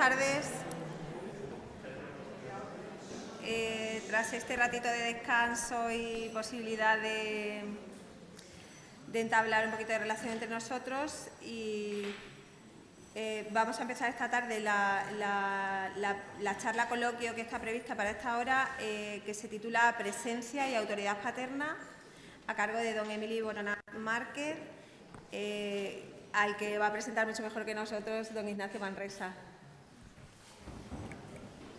tardes. Tras este ratito de descanso y posibilidad de entablar un poquito de relación entre nosotros, vamos a empezar esta tarde la charla coloquio que está prevista para esta hora, que se titula Presencia y Autoridad Paterna, a cargo de don Emili Boronat Márquez, al que va a presentar mucho mejor que nosotros don Ignacio Manresa.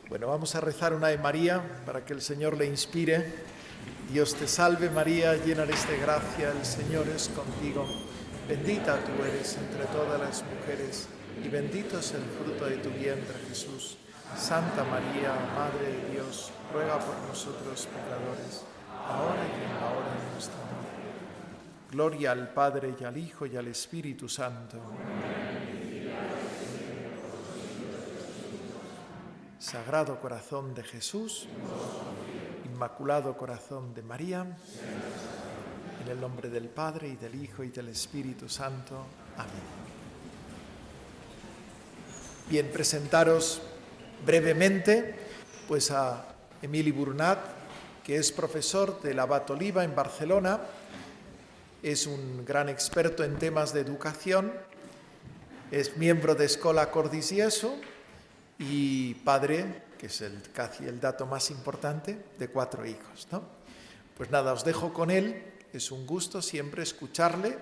Bueno, vamos a rezar una Ave María para que el Señor le inspire. Dios te salve María, llena eres de gracia, el Señor es contigo. Bendita tú eres entre todas las mujeres y bendito es el fruto de tu vientre, Jesús. Santa María, Madre de Dios, ruega por nosotros pecadores, ahora y en la hora de nuestra muerte. Gloria al Padre y al Hijo y al Espíritu Santo. Sagrado Corazón de Jesús, Inmaculado Corazón de María, en el nombre del Padre y del Hijo y del Espíritu Santo. Amén. Bien, presentaros brevemente pues a Emili Boronat, que es profesor del Abat Oliba en Barcelona, es un gran experto en temas de educación, es miembro de Escola Cordis Jesu y padre, que es casi el dato más importante, de 4 hijos, ¿no? Pues nada, os dejo con él, es un gusto siempre escucharle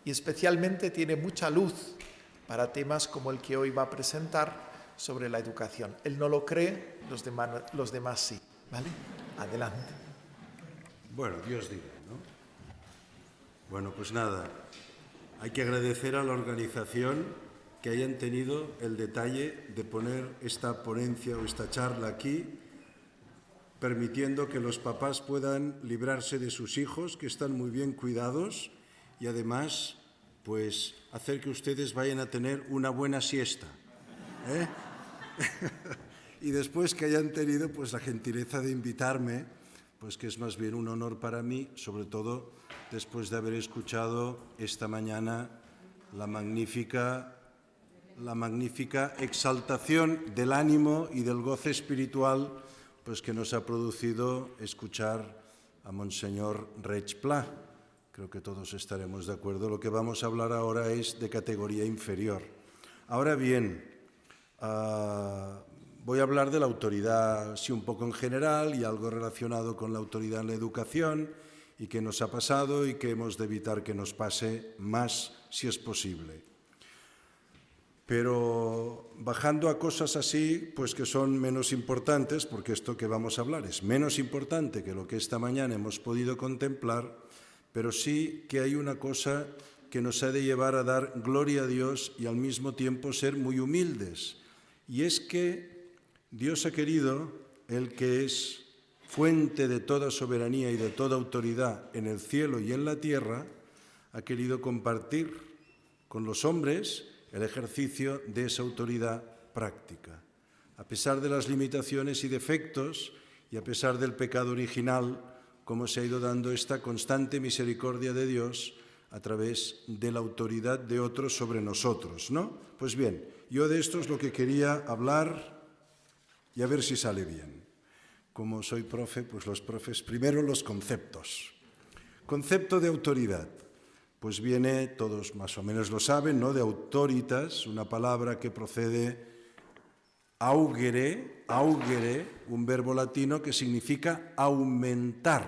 y especialmente tiene mucha luz para temas como el que hoy va a presentar sobre la educación. Él no lo cree, los demás sí, ¿vale? Adelante. Bueno, Dios diga, ¿no? Bueno, pues nada, hay que agradecer a la organización que hayan tenido el detalle de poner esta ponencia o esta charla aquí, permitiendo que los papás puedan librarse de sus hijos, que están muy bien cuidados, y además, pues, hacer que ustedes vayan a tener una buena siesta, ¿eh? Y después que hayan tenido, pues, la gentileza de invitarme, pues que es más bien un honor para mí, sobre todo después de haber escuchado esta mañana la magnífica exaltación del ánimo y del goce espiritual pues que nos ha producido escuchar a Monseñor Reig Pla. Creo que todos estaremos de acuerdo. Lo que vamos a hablar ahora es de categoría inferior. Ahora bien, voy a hablar de la autoridad, sí, un poco en general y algo relacionado con la autoridad en la educación y qué nos ha pasado y que hemos de evitar que nos pase más si es posible. Pero bajando a cosas así, pues que son menos importantes, porque esto que vamos a hablar es menos importante que lo que esta mañana hemos podido contemplar, pero sí que hay una cosa que nos ha de llevar a dar gloria a Dios y al mismo tiempo ser muy humildes. Y es que Dios ha querido, el que es fuente de toda soberanía y de toda autoridad en el cielo y en la tierra, ha querido compartir con los hombres el ejercicio de esa autoridad práctica. A pesar de las limitaciones y defectos y a pesar del pecado original, como se ha ido dando esta constante misericordia de Dios a través de la autoridad de otros sobre nosotros, ¿no? Pues bien, yo de esto es lo que quería hablar y a ver si sale bien. Como soy profe, pues los profes, primero los conceptos. Concepto de autoridad. Pues viene, todos más o menos lo saben, ¿no?, de autoritas, una palabra que procede augere, un verbo latino que significa aumentar,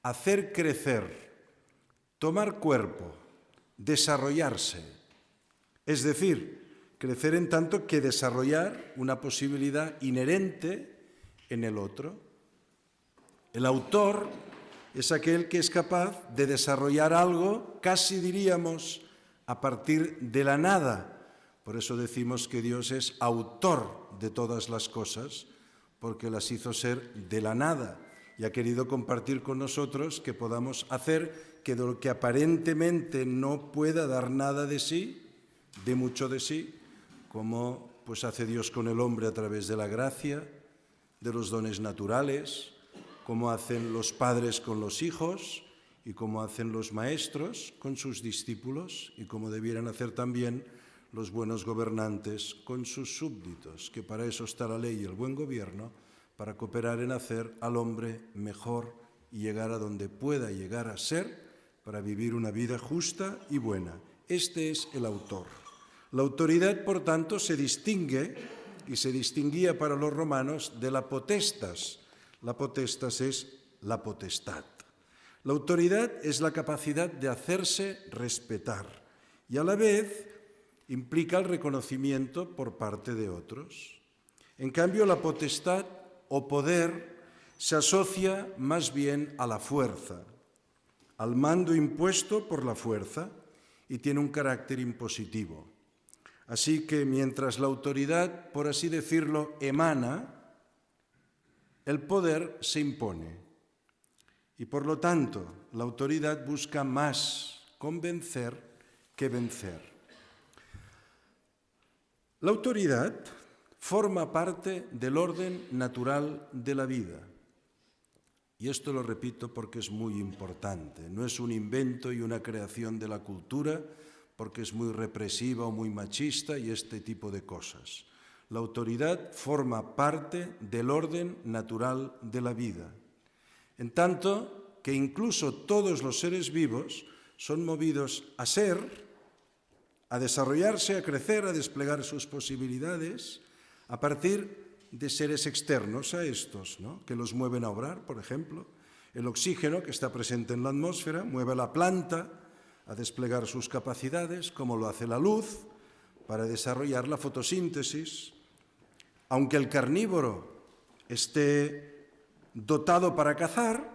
hacer crecer, tomar cuerpo, desarrollarse. Es decir, crecer en tanto que desarrollar una posibilidad inherente en el otro. El autor es aquel que es capaz de desarrollar algo, casi diríamos, a partir de la nada. Por eso decimos que Dios es autor de todas las cosas, porque las hizo ser de la nada y ha querido compartir con nosotros que podamos hacer que de lo que aparentemente no pueda dar nada de sí, de mucho de sí, como pues hace Dios con el hombre a través de la gracia, de los dones naturales, como hacen los padres con los hijos y como hacen los maestros con sus discípulos y como debieran hacer también los buenos gobernantes con sus súbditos, que para eso está la ley y el buen gobierno, para cooperar en hacer al hombre mejor y llegar a donde pueda llegar a ser para vivir una vida justa y buena. Este es el autor. La autoridad, por tanto, se distingue y se distinguía para los romanos de la potestas. La potestas es la potestad. La autoridad es la capacidad de hacerse respetar y a la vez implica el reconocimiento por parte de otros. En cambio, la potestad o poder se asocia más bien a la fuerza, al mando impuesto por la fuerza y tiene un carácter impositivo. Así que mientras la autoridad, por así decirlo, emana, el poder se impone. Y por lo tanto, la autoridad busca más convencer que vencer. La autoridad forma parte del orden natural de la vida. Y esto lo repito porque es muy importante. No es un invento y una creación de la cultura porque es muy represiva o muy machista y este tipo de cosas. La autoridad forma parte del orden natural de la vida. En tanto que incluso todos los seres vivos son movidos a ser, a desarrollarse, a crecer, a desplegar sus posibilidades a partir de seres externos a estos, ¿no?, que los mueven a obrar, por ejemplo. El oxígeno que está presente en la atmósfera mueve a la planta a desplegar sus capacidades, como lo hace la luz, para desarrollar la fotosíntesis. Aunque el carnívoro esté dotado para cazar,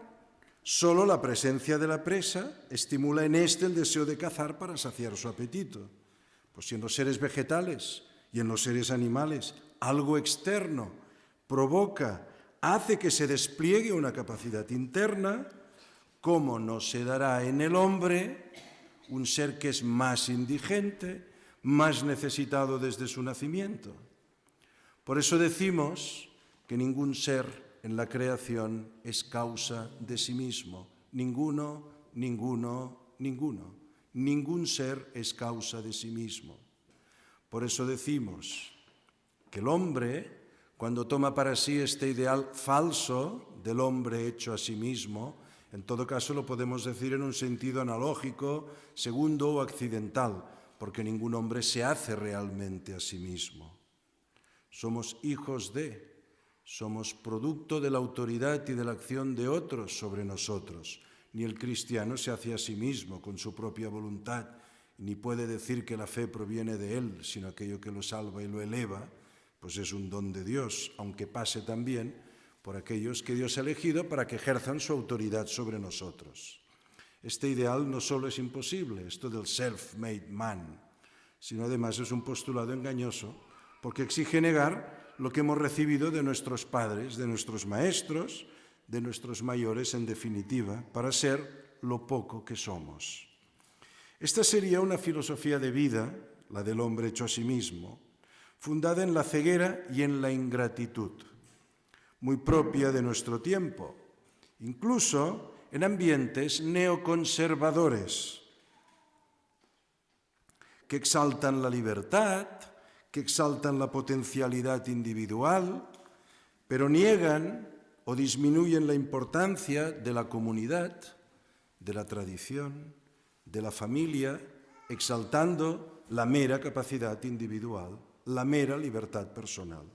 solo la presencia de la presa estimula en éste el deseo de cazar para saciar su apetito. Pues si en los seres vegetales y en los seres animales algo externo provoca, hace que se despliegue una capacidad interna, ¿cómo no se dará en el hombre, un ser que es más indigente, más necesitado desde su nacimiento? Por eso decimos que ningún ser en la creación es causa de sí mismo. Ninguno. Ningún ser es causa de sí mismo. Por eso decimos que el hombre, cuando toma para sí este ideal falso del hombre hecho a sí mismo, en todo caso lo podemos decir en un sentido analógico, segundo o accidental, porque ningún hombre se hace realmente a sí mismo. Somos hijos de, somos producto de la autoridad y de la acción de otros sobre nosotros. Ni el cristiano se hace a sí mismo con su propia voluntad, ni puede decir que la fe proviene de él, sino aquello que lo salva y lo eleva, pues es un don de Dios, aunque pase también por aquellos que Dios ha elegido para que ejerzan su autoridad sobre nosotros. Este ideal no solo es imposible, esto del self-made man, sino además es un postulado engañoso, porque exige negar lo que hemos recibido de nuestros padres, de nuestros maestros, de nuestros mayores, en definitiva, para ser lo poco que somos. Esta sería una filosofía de vida, la del hombre hecho a sí mismo, fundada en la ceguera y en la ingratitud, muy propia de nuestro tiempo, incluso en ambientes neoconservadores, que exaltan la libertad, que exaltan la potencialidad individual, pero niegan o disminuyen la importancia de la comunidad, de la tradición, de la familia, exaltando la mera capacidad individual, la mera libertad personal.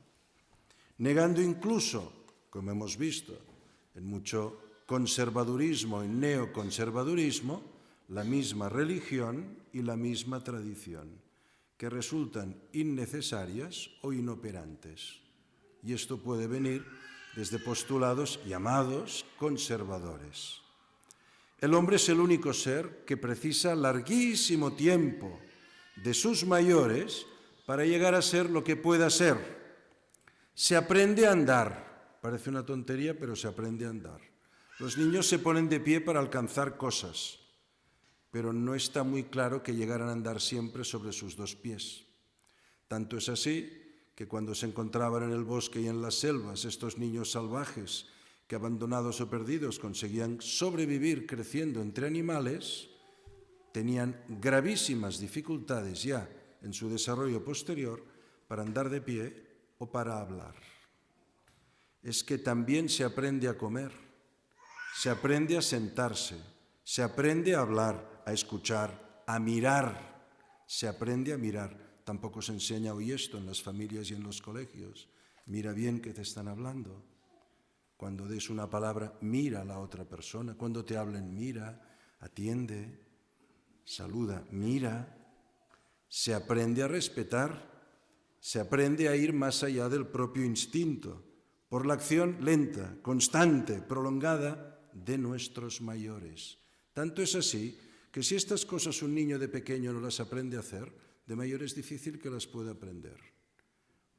Negando incluso, como hemos visto, en mucho conservadurismo y neoconservadurismo, la misma religión y la misma tradición, que resultan innecesarias o inoperantes. Y esto puede venir desde postulados llamados conservadores. El hombre es el único ser que precisa larguísimo tiempo de sus mayores para llegar a ser lo que pueda ser. Se aprende a andar. Parece una tontería, pero se aprende a andar. Los niños se ponen de pie para alcanzar cosas, pero no está muy claro que llegaran a andar siempre sobre sus dos pies. Tanto es así que cuando se encontraban en el bosque y en las selvas estos niños salvajes que, abandonados o perdidos, conseguían sobrevivir creciendo entre animales, tenían gravísimas dificultades ya en su desarrollo posterior para andar de pie o para hablar. Es que también se aprende a comer, se aprende a sentarse, se aprende a hablar, a escuchar, a mirar. Se aprende a mirar. Tampoco se enseña hoy esto en las familias y en los colegios. Mira bien que te están hablando. Cuando des una palabra, mira a la otra persona. Cuando te hablen, mira, atiende, saluda, mira. Se aprende a respetar, se aprende a ir más allá del propio instinto, por la acción lenta, constante, prolongada de nuestros mayores. Tanto es así que si estas cosas un niño de pequeño no las aprende a hacer, de mayor es difícil que las pueda aprender.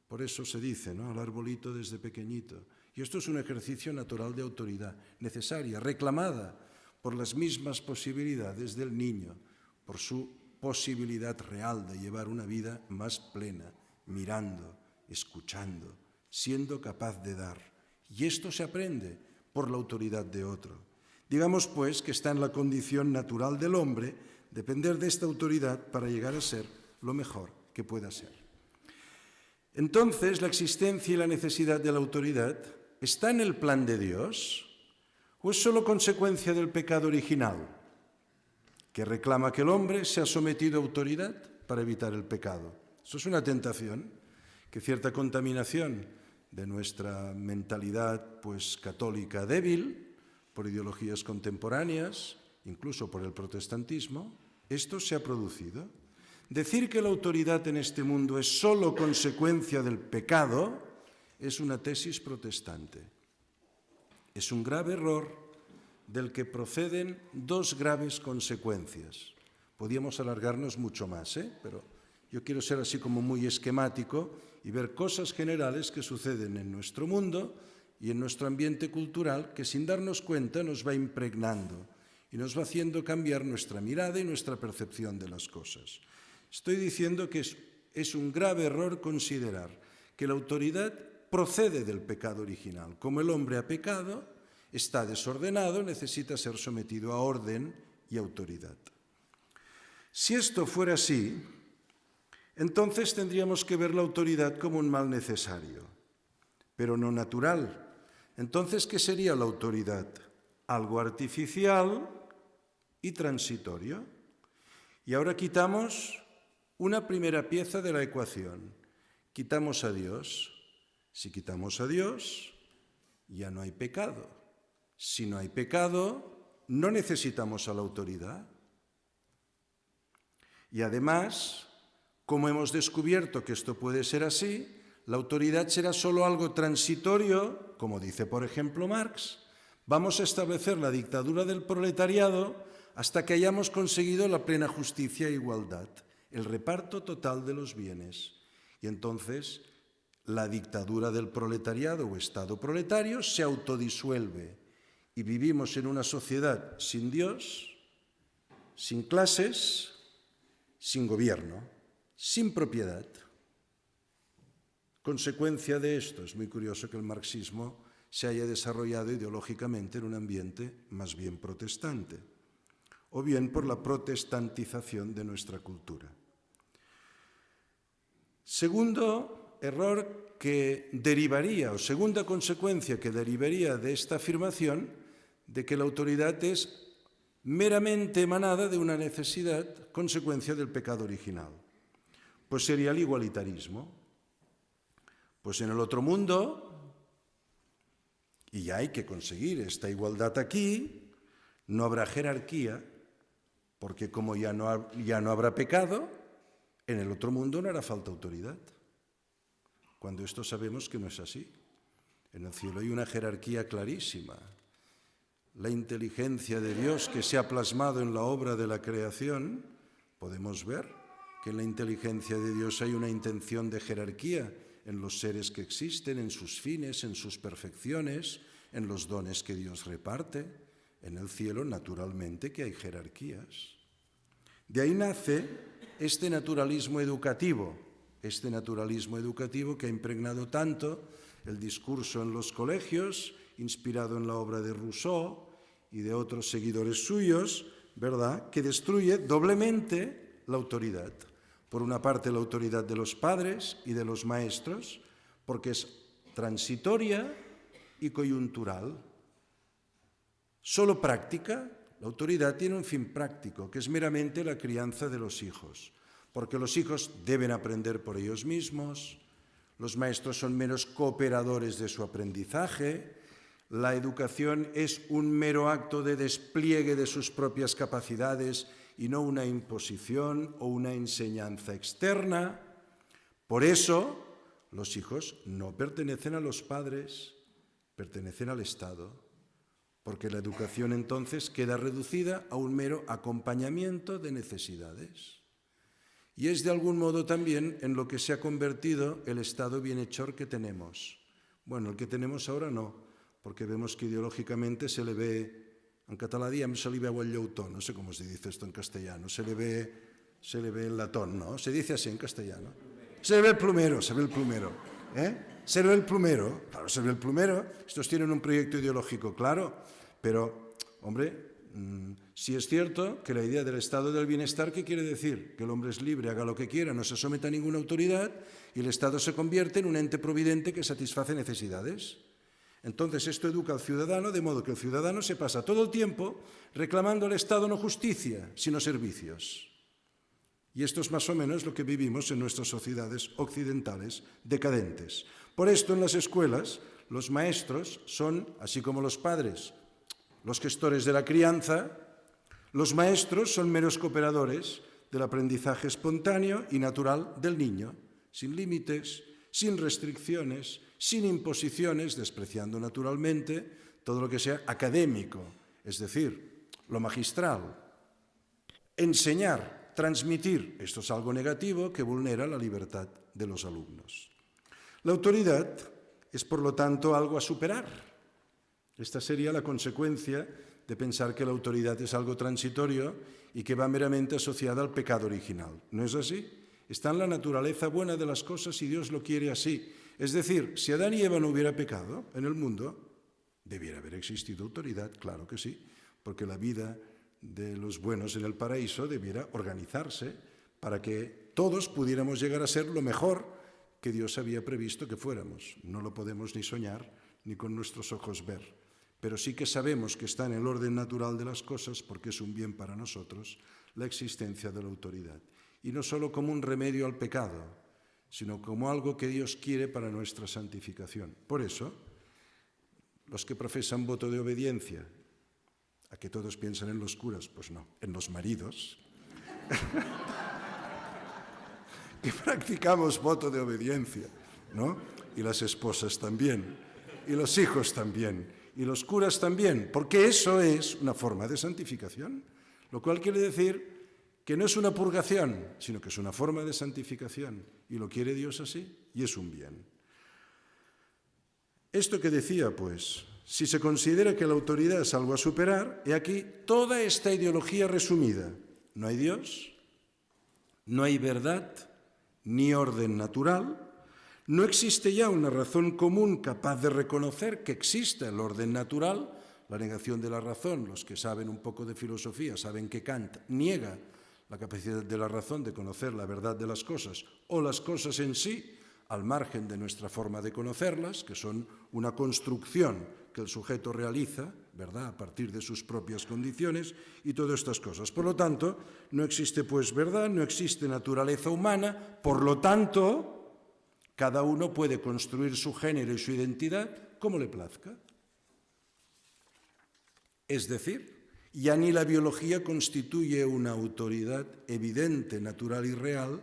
Por eso se dice, ¿no?, al arbolito desde pequeñito. Y esto es un ejercicio natural de autoridad, necesaria, reclamada por las mismas posibilidades del niño, por su posibilidad real de llevar una vida más plena, mirando, escuchando, siendo capaz de dar. Y esto se aprende por la autoridad de otro. Digamos, pues, que está en la condición natural del hombre depender de esta autoridad para llegar a ser lo mejor que pueda ser. Entonces, ¿la existencia y la necesidad de la autoridad está en el plan de Dios o es solo consecuencia del pecado original, que reclama que el hombre sea sometido a autoridad para evitar el pecado? Eso es una tentación, que cierta contaminación de nuestra mentalidad pues católica débil, por ideologías contemporáneas, incluso por el protestantismo, esto se ha producido. Decir que la autoridad en este mundo es solo consecuencia del pecado es una tesis protestante. Es un grave error del que proceden dos graves consecuencias. Podríamos alargarnos mucho más, pero yo quiero ser así como muy esquemático y ver cosas generales que suceden en nuestro mundo y en nuestro ambiente cultural que sin darnos cuenta nos va impregnando y nos va haciendo cambiar nuestra mirada y nuestra percepción de las cosas. Estoy diciendo que es un grave error considerar que la autoridad procede del pecado original. Como el hombre ha pecado, está desordenado, necesita ser sometido a orden y autoridad. Si esto fuera así, entonces tendríamos que ver la autoridad como un mal necesario, pero no natural. Entonces, ¿qué sería la autoridad? Algo artificial y transitorio. Y ahora quitamos una primera pieza de la ecuación. Quitamos a Dios. Si quitamos a Dios, ya no hay pecado. Si no hay pecado, no necesitamos a la autoridad. Y además, como hemos descubierto que esto puede ser así, la autoridad será solo algo transitorio, como dice por ejemplo Marx. Vamos a establecer la dictadura del proletariado hasta que hayamos conseguido la plena justicia e igualdad, el reparto total de los bienes. Y entonces la dictadura del proletariado o Estado proletario se autodisuelve y vivimos en una sociedad sin Dios, sin clases, sin gobierno, sin propiedad. Consecuencia de esto, es muy curioso que el marxismo se haya desarrollado ideológicamente en un ambiente más bien protestante, o bien por la protestantización de nuestra cultura. Segundo error que derivaría, o segunda consecuencia que derivaría de esta afirmación, de que la autoridad es meramente emanada de una necesidad, consecuencia del pecado original. Pues sería el igualitarismo. Pues en el otro mundo, y ya hay que conseguir esta igualdad aquí, no habrá jerarquía, porque como ya no habrá pecado, en el otro mundo no hará falta autoridad. Cuando esto sabemos que no es así. En el cielo hay una jerarquía clarísima. La inteligencia de Dios que se ha plasmado en la obra de la creación, podemos ver que en la inteligencia de Dios hay una intención de jerarquía en los seres que existen, en sus fines, en sus perfecciones, en los dones que Dios reparte. En el cielo, naturalmente, que hay jerarquías. De ahí nace este naturalismo educativo que ha impregnado tanto el discurso en los colegios, inspirado en la obra de Rousseau y de otros seguidores suyos, ¿verdad?, que destruye doblemente la autoridad. Por una parte, la autoridad de los padres y de los maestros, porque es transitoria y coyuntural. Solo práctica. La autoridad tiene un fin práctico, que es meramente la crianza de los hijos, porque los hijos deben aprender por ellos mismos, los maestros son meros cooperadores de su aprendizaje, la educación es un mero acto de despliegue de sus propias capacidades y no una imposición o una enseñanza externa. Por eso, los hijos no pertenecen a los padres, pertenecen al Estado. Porque la educación entonces queda reducida a un mero acompañamiento de necesidades. Y es de algún modo también en lo que se ha convertido el Estado bienhechor que tenemos. Bueno, el que tenemos ahora no, porque vemos que ideológicamente se le ve, en català diem se li veu el llautó, no sé cómo se dice esto en castellano, se le ve el latón, ¿no? Se dice así en castellano. Se le ve el plumero, se ve el plumero. Se le ve el plumero, claro, se le ve el plumero. Estos tienen un proyecto ideológico claro. Pero, hombre, si es cierto que la idea del estado del bienestar, ¿qué quiere decir? Que el hombre es libre, haga lo que quiera, no se someta a ninguna autoridad y el Estado se convierte en un ente providente que satisface necesidades. Entonces esto educa al ciudadano de modo que el ciudadano se pasa todo el tiempo reclamando al Estado no justicia, sino servicios. Y esto es más o menos lo que vivimos en nuestras sociedades occidentales decadentes. Por esto en las escuelas los maestros son, así como los padres, los gestores de la crianza, los maestros son meros cooperadores del aprendizaje espontáneo y natural del niño, sin límites, sin restricciones, sin imposiciones, despreciando naturalmente todo lo que sea académico, es decir, lo magistral. Enseñar, transmitir, esto es algo negativo que vulnera la libertad de los alumnos. La autoridad es, por lo tanto, algo a superar. Esta sería la consecuencia de pensar que la autoridad es algo transitorio y que va meramente asociada al pecado original. ¿No es así? Está en la naturaleza buena de las cosas y Dios lo quiere así. Es decir, si Adán y Eva no hubiera pecado en el mundo, debiera haber existido autoridad, claro que sí, porque la vida de los buenos en el paraíso debiera organizarse para que todos pudiéramos llegar a ser lo mejor que Dios había previsto que fuéramos. No lo podemos ni soñar ni con nuestros ojos ver. Pero sí que sabemos que está en el orden natural de las cosas, porque es un bien para nosotros, la existencia de la autoridad. Y no solo como un remedio al pecado, sino como algo que Dios quiere para nuestra santificación. Por eso, los que profesan voto de obediencia, ¿a que todos piensan en los curas? Pues no, en los maridos, que practicamos voto de obediencia, ¿no? Y las esposas también, y los hijos también, y los curas también, porque eso es una forma de santificación, lo cual quiere decir que no es una purgación, sino que es una forma de santificación, y lo quiere Dios así, y es un bien. Esto que decía, pues, si se considera que la autoridad es algo a superar, he aquí toda esta ideología resumida. No hay Dios, no hay verdad, ni orden natural. No existe ya una razón común capaz de reconocer que existe el orden natural, la negación de la razón. Los que saben un poco de filosofía saben que Kant niega la capacidad de la razón de conocer la verdad de las cosas o las cosas en sí, al margen de nuestra forma de conocerlas, que son una construcción que el sujeto realiza, ¿verdad?, a partir de sus propias condiciones y todas estas cosas. Por lo tanto, no existe pues verdad, no existe naturaleza humana, por lo tanto, cada uno puede construir su género y su identidad como le plazca. Es decir, ya ni la biología constituye una autoridad evidente, natural y real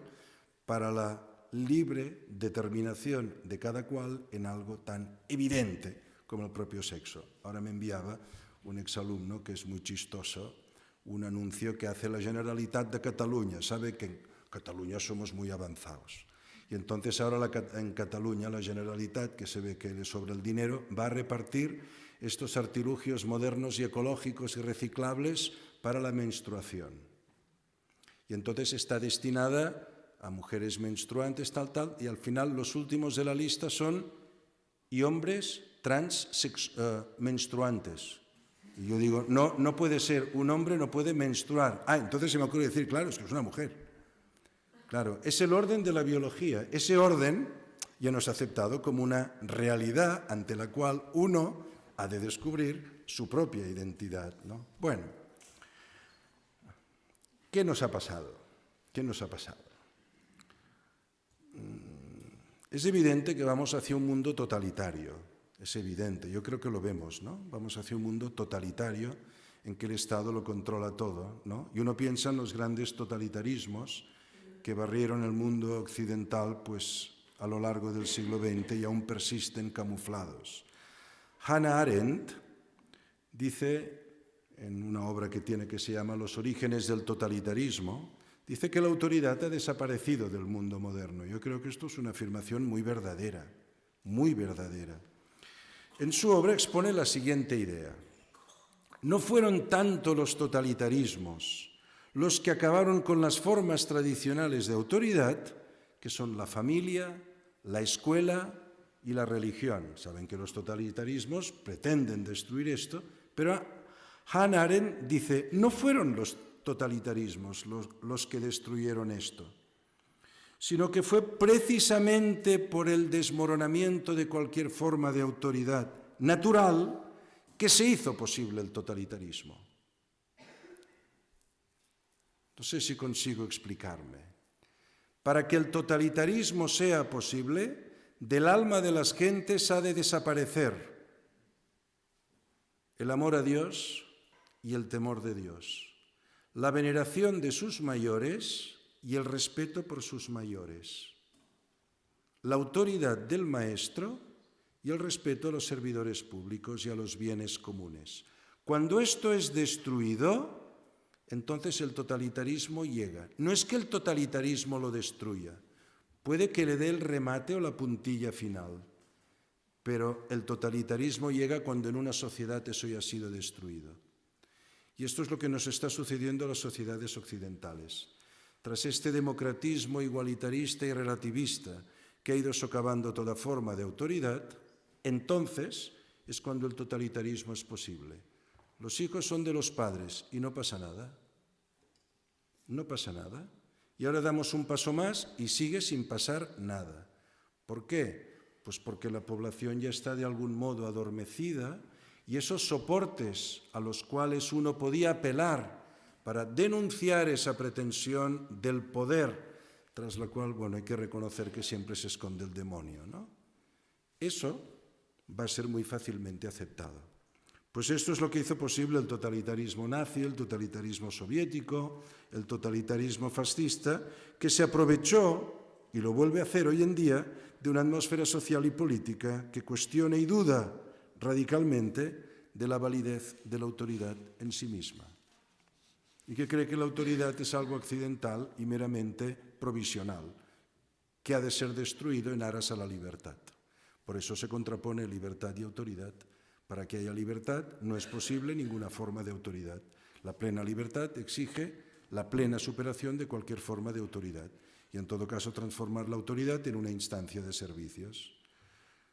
para la libre determinación de cada cual en algo tan evidente como el propio sexo. Ahora me enviaba un exalumno que es muy chistoso, un anuncio que hace la Generalitat de Cataluña. Sabe que en Cataluña somos muy avanzados. Y entonces ahora en Cataluña la Generalitat, que se ve que le sobra el dinero, va a repartir estos artilugios modernos y ecológicos y reciclables para la menstruación. Y entonces está destinada a mujeres menstruantes, tal, y al final los últimos de la lista son y hombres menstruantes. Y yo digo, no puede ser, un hombre no puede menstruar. Entonces se me ocurre decir, claro, es que es una mujer. Claro, es el orden de la biología. Ese orden ya nos ha aceptado como una realidad ante la cual uno ha de descubrir su propia identidad, ¿no? Bueno, ¿qué nos ha pasado? ¿Qué nos ha pasado? Es evidente que vamos hacia un mundo totalitario, es evidente, yo creo que lo vemos, ¿no? Vamos hacia un mundo totalitario en que el Estado lo controla todo, ¿no? Y uno piensa en los grandes totalitarismos que barrieron el mundo occidental pues, a lo largo del siglo XX y aún persisten camuflados. Hannah Arendt dice, en una obra que tiene que se llama Los orígenes del totalitarismo, dice que la autoridad ha desaparecido del mundo moderno. Yo creo que esto es una afirmación muy verdadera, muy verdadera. En su obra expone la siguiente idea. No fueron tanto los totalitarismos los que acabaron con las formas tradicionales de autoridad, que son la familia, la escuela y la religión. Saben que los totalitarismos pretenden destruir esto, pero Hannah Arendt dice, no fueron los totalitarismos los que destruyeron esto, sino que fue precisamente por el desmoronamiento de cualquier forma de autoridad natural que se hizo posible el totalitarismo. No sé si consigo explicarme. Para que el totalitarismo sea posible, del alma de las gentes ha de desaparecer el amor a Dios y el temor de Dios, la veneración de sus mayores y el respeto por sus mayores, la autoridad del maestro y el respeto a los servidores públicos y a los bienes comunes. Cuando esto es destruido, entonces el totalitarismo llega. No es que el totalitarismo lo destruya, puede que le dé el remate o la puntilla final, pero el totalitarismo llega cuando en una sociedad eso ya ha sido destruido. Y esto es lo que nos está sucediendo a las sociedades occidentales. Tras este democratismo igualitarista y relativista que ha ido socavando toda forma de autoridad, entonces es cuando el totalitarismo es posible. Los hijos son de los padres y no pasa nada. No pasa nada. Y ahora damos un paso más y sigue sin pasar nada. ¿Por qué? Pues porque la población ya está de algún modo adormecida y esos soportes a los cuales uno podía apelar para denunciar esa pretensión del poder, tras la cual, bueno, hay que reconocer que siempre se esconde el demonio, ¿no? Eso va a ser muy fácilmente aceptado. Pues esto es lo que hizo posible el totalitarismo nazi, el totalitarismo soviético, el totalitarismo fascista, que se aprovechó, y lo vuelve a hacer hoy en día, de una atmósfera social y política que cuestiona y duda radicalmente de la validez de la autoridad en sí misma. Y que cree que la autoridad es algo accidental y meramente provisional, que ha de ser destruido en aras a la libertad. Por eso se contrapone libertad y autoridad. Para que haya libertad no es posible ninguna forma de autoridad. La plena libertad exige la plena superación de cualquier forma de autoridad y en todo caso transformar la autoridad en una instancia de servicios.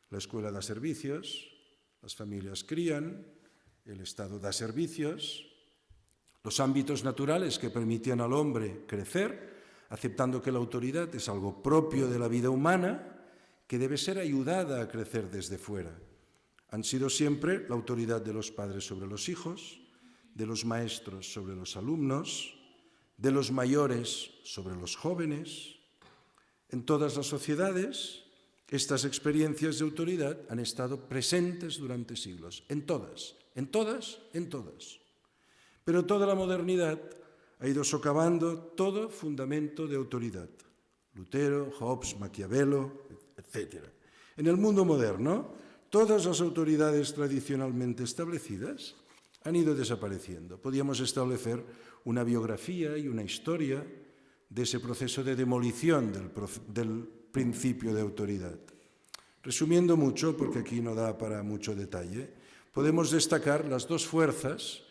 La escuela da servicios, las familias crían, el Estado da servicios, los ámbitos naturales que permitían al hombre crecer, aceptando que la autoridad es algo propio de la vida humana que debe ser ayudada a crecer desde fuera. Han sido siempre la autoridad de los padres sobre los hijos, de los maestros sobre los alumnos, de los mayores sobre los jóvenes. En todas las sociedades, estas experiencias de autoridad han estado presentes durante siglos, en todas. Pero toda la modernidad ha ido socavando todo fundamento de autoridad. Lutero, Hobbes, Maquiavelo, etc. En el mundo moderno, todas las autoridades tradicionalmente establecidas han ido desapareciendo. Podríamos establecer una biografía y una historia de ese proceso de demolición del principio de autoridad. Resumiendo mucho, porque aquí no da para mucho detalle, podemos destacar las dos fuerzas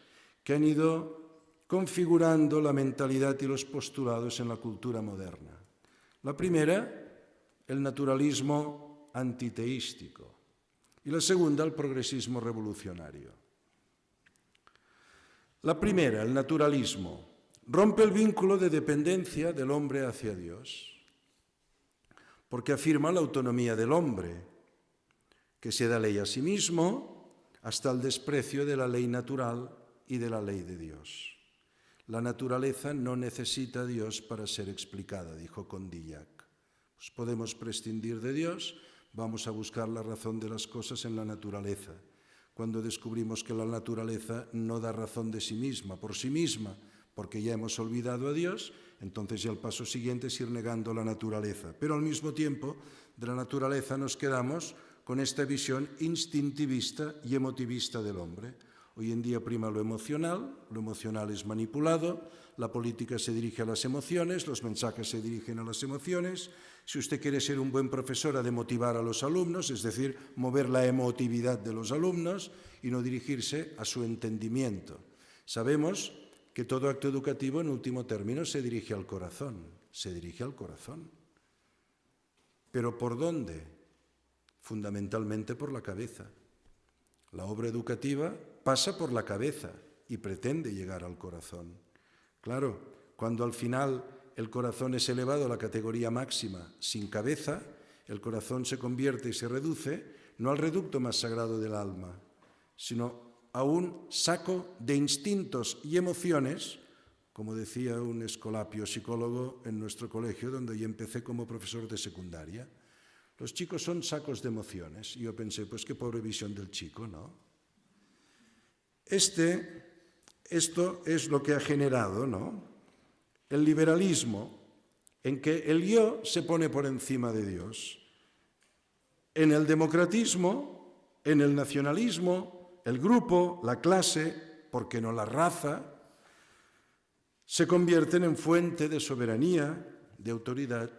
que han ido configurando la mentalidad y los postulados en la cultura moderna. La primera, el naturalismo antiteístico. Y la segunda, el progresismo revolucionario. La primera, el naturalismo, Rompe el vínculo de dependencia del hombre hacia Dios, porque afirma la autonomía del hombre, que se da ley a sí mismo hasta el desprecio de la ley natural y de la ley de Dios. La naturaleza no necesita a Dios para ser explicada, dijo Condillac. Pues podemos prescindir de Dios, vamos a buscar la razón de las cosas en la naturaleza. Cuando descubrimos que la naturaleza no da razón de sí misma, por sí misma, porque ya hemos olvidado a Dios, entonces ya el paso siguiente es ir negando la naturaleza. Pero al mismo tiempo, de la naturaleza nos quedamos con esta visión instintivista y emotivista del hombre. Hoy en día prima lo emocional es manipulado, la política se dirige a las emociones, los mensajes se dirigen a las emociones. Si usted quiere ser un buen profesor, ha de motivar a los alumnos, es decir, mover la emotividad de los alumnos y no dirigirse a su entendimiento. Sabemos que todo acto educativo, en último término, se dirige al corazón. ¿Pero por dónde? Fundamentalmente por la cabeza. La obra educativa pasa por la cabeza y pretende llegar al corazón. Claro, cuando al final el corazón es elevado a la categoría máxima sin cabeza, el corazón se convierte y se reduce no al reducto más sagrado del alma, sino a un saco de instintos y emociones, como decía un escolapio psicólogo en nuestro colegio, donde yo empecé como profesor de secundaria. Los chicos son sacos de emociones. Y yo pensé, pues qué pobre visión del chico, ¿no? Esto es lo que ha generado, ¿no?, el liberalismo, en que el yo se pone por encima de Dios. En el democratismo, en el nacionalismo, el grupo, la clase, ¿por qué no la raza?, se convierten en fuente de soberanía, de autoridad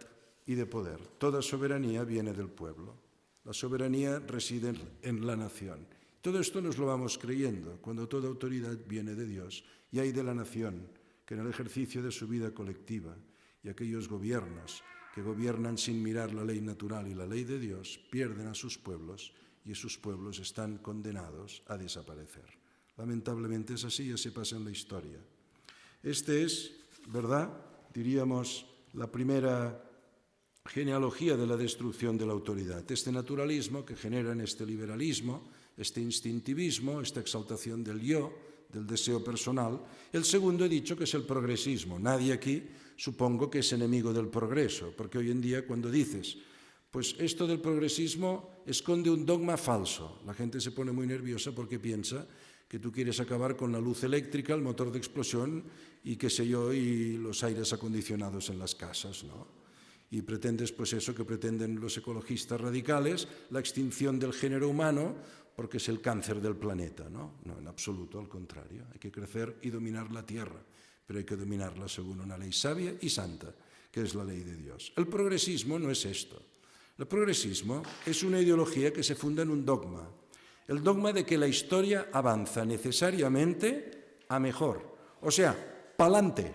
y de poder. Toda soberanía viene del pueblo. La soberanía reside en la nación. Todo esto nos lo vamos creyendo, cuando toda autoridad viene de Dios y hay de la nación, que en el ejercicio de su vida colectiva, y aquellos gobiernos que gobiernan sin mirar la ley natural y la ley de Dios, pierden a sus pueblos y esos pueblos están condenados a desaparecer. Lamentablemente es así, ya se pasa en la historia. Es, ¿verdad?, diríamos, la primera genealogía de la destrucción de la autoridad. Este naturalismo que genera en este liberalismo, este instintivismo, esta exaltación del yo, del deseo personal. El segundo he dicho que es el progresismo. Nadie aquí supongo que es enemigo del progreso, porque hoy en día cuando dices, pues esto del progresismo esconde un dogma falso, la gente se pone muy nerviosa porque piensa que tú quieres acabar con la luz eléctrica, el motor de explosión y qué sé yo, y los aires acondicionados en las casas, ¿no? Y pretendes, pues eso que pretenden los ecologistas radicales, la extinción del género humano, porque es el cáncer del planeta, ¿no? No, en absoluto, al contrario. Hay que crecer y dominar la tierra, pero hay que dominarla según una ley sabia y santa, que es la ley de Dios. El progresismo no es esto. El progresismo es una ideología que se funda en un dogma. El dogma de que la historia avanza necesariamente a mejor. O sea, pa'lante.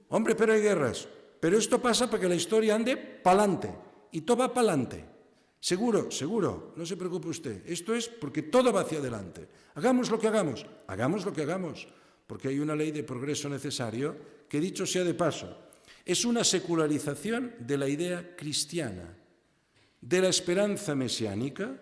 Hombre, pero hay guerras. Pero esto pasa para que la historia ande pa'lante. Y todo va pa'lante. Seguro, seguro, no se preocupe usted. Esto es porque todo va hacia adelante. Hagamos lo que hagamos, porque hay una ley de progreso necesario que, dicho sea de paso, es una secularización de la idea cristiana, de la esperanza mesiánica,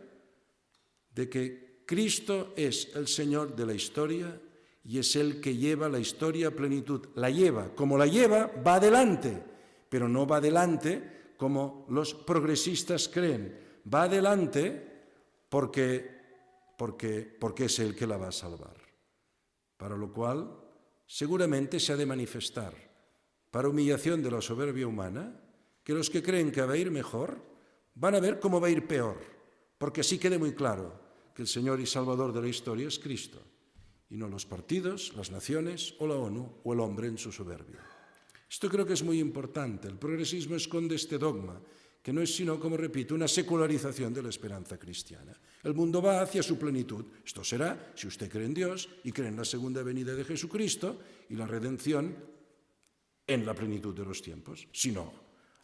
de que Cristo es el Señor de la historia y es el que lleva la historia a plenitud. La lleva, como la lleva, va adelante, pero no va adelante como los progresistas creen. Va adelante porque es el que la va a salvar. Para lo cual, seguramente se ha de manifestar, para humillación de la soberbia humana, que los que creen que va a ir mejor van a ver cómo va a ir peor, porque así quede muy claro que el Señor y Salvador de la historia es Cristo, y no los partidos, las naciones o la ONU o el hombre en su soberbia. Esto creo que es muy importante. El progresismo esconde este dogma, que no es sino, como repito, una secularización de la esperanza cristiana. El mundo va hacia su plenitud. Esto será si usted cree en Dios y cree en la segunda venida de Jesucristo y la redención en la plenitud de los tiempos. Si no,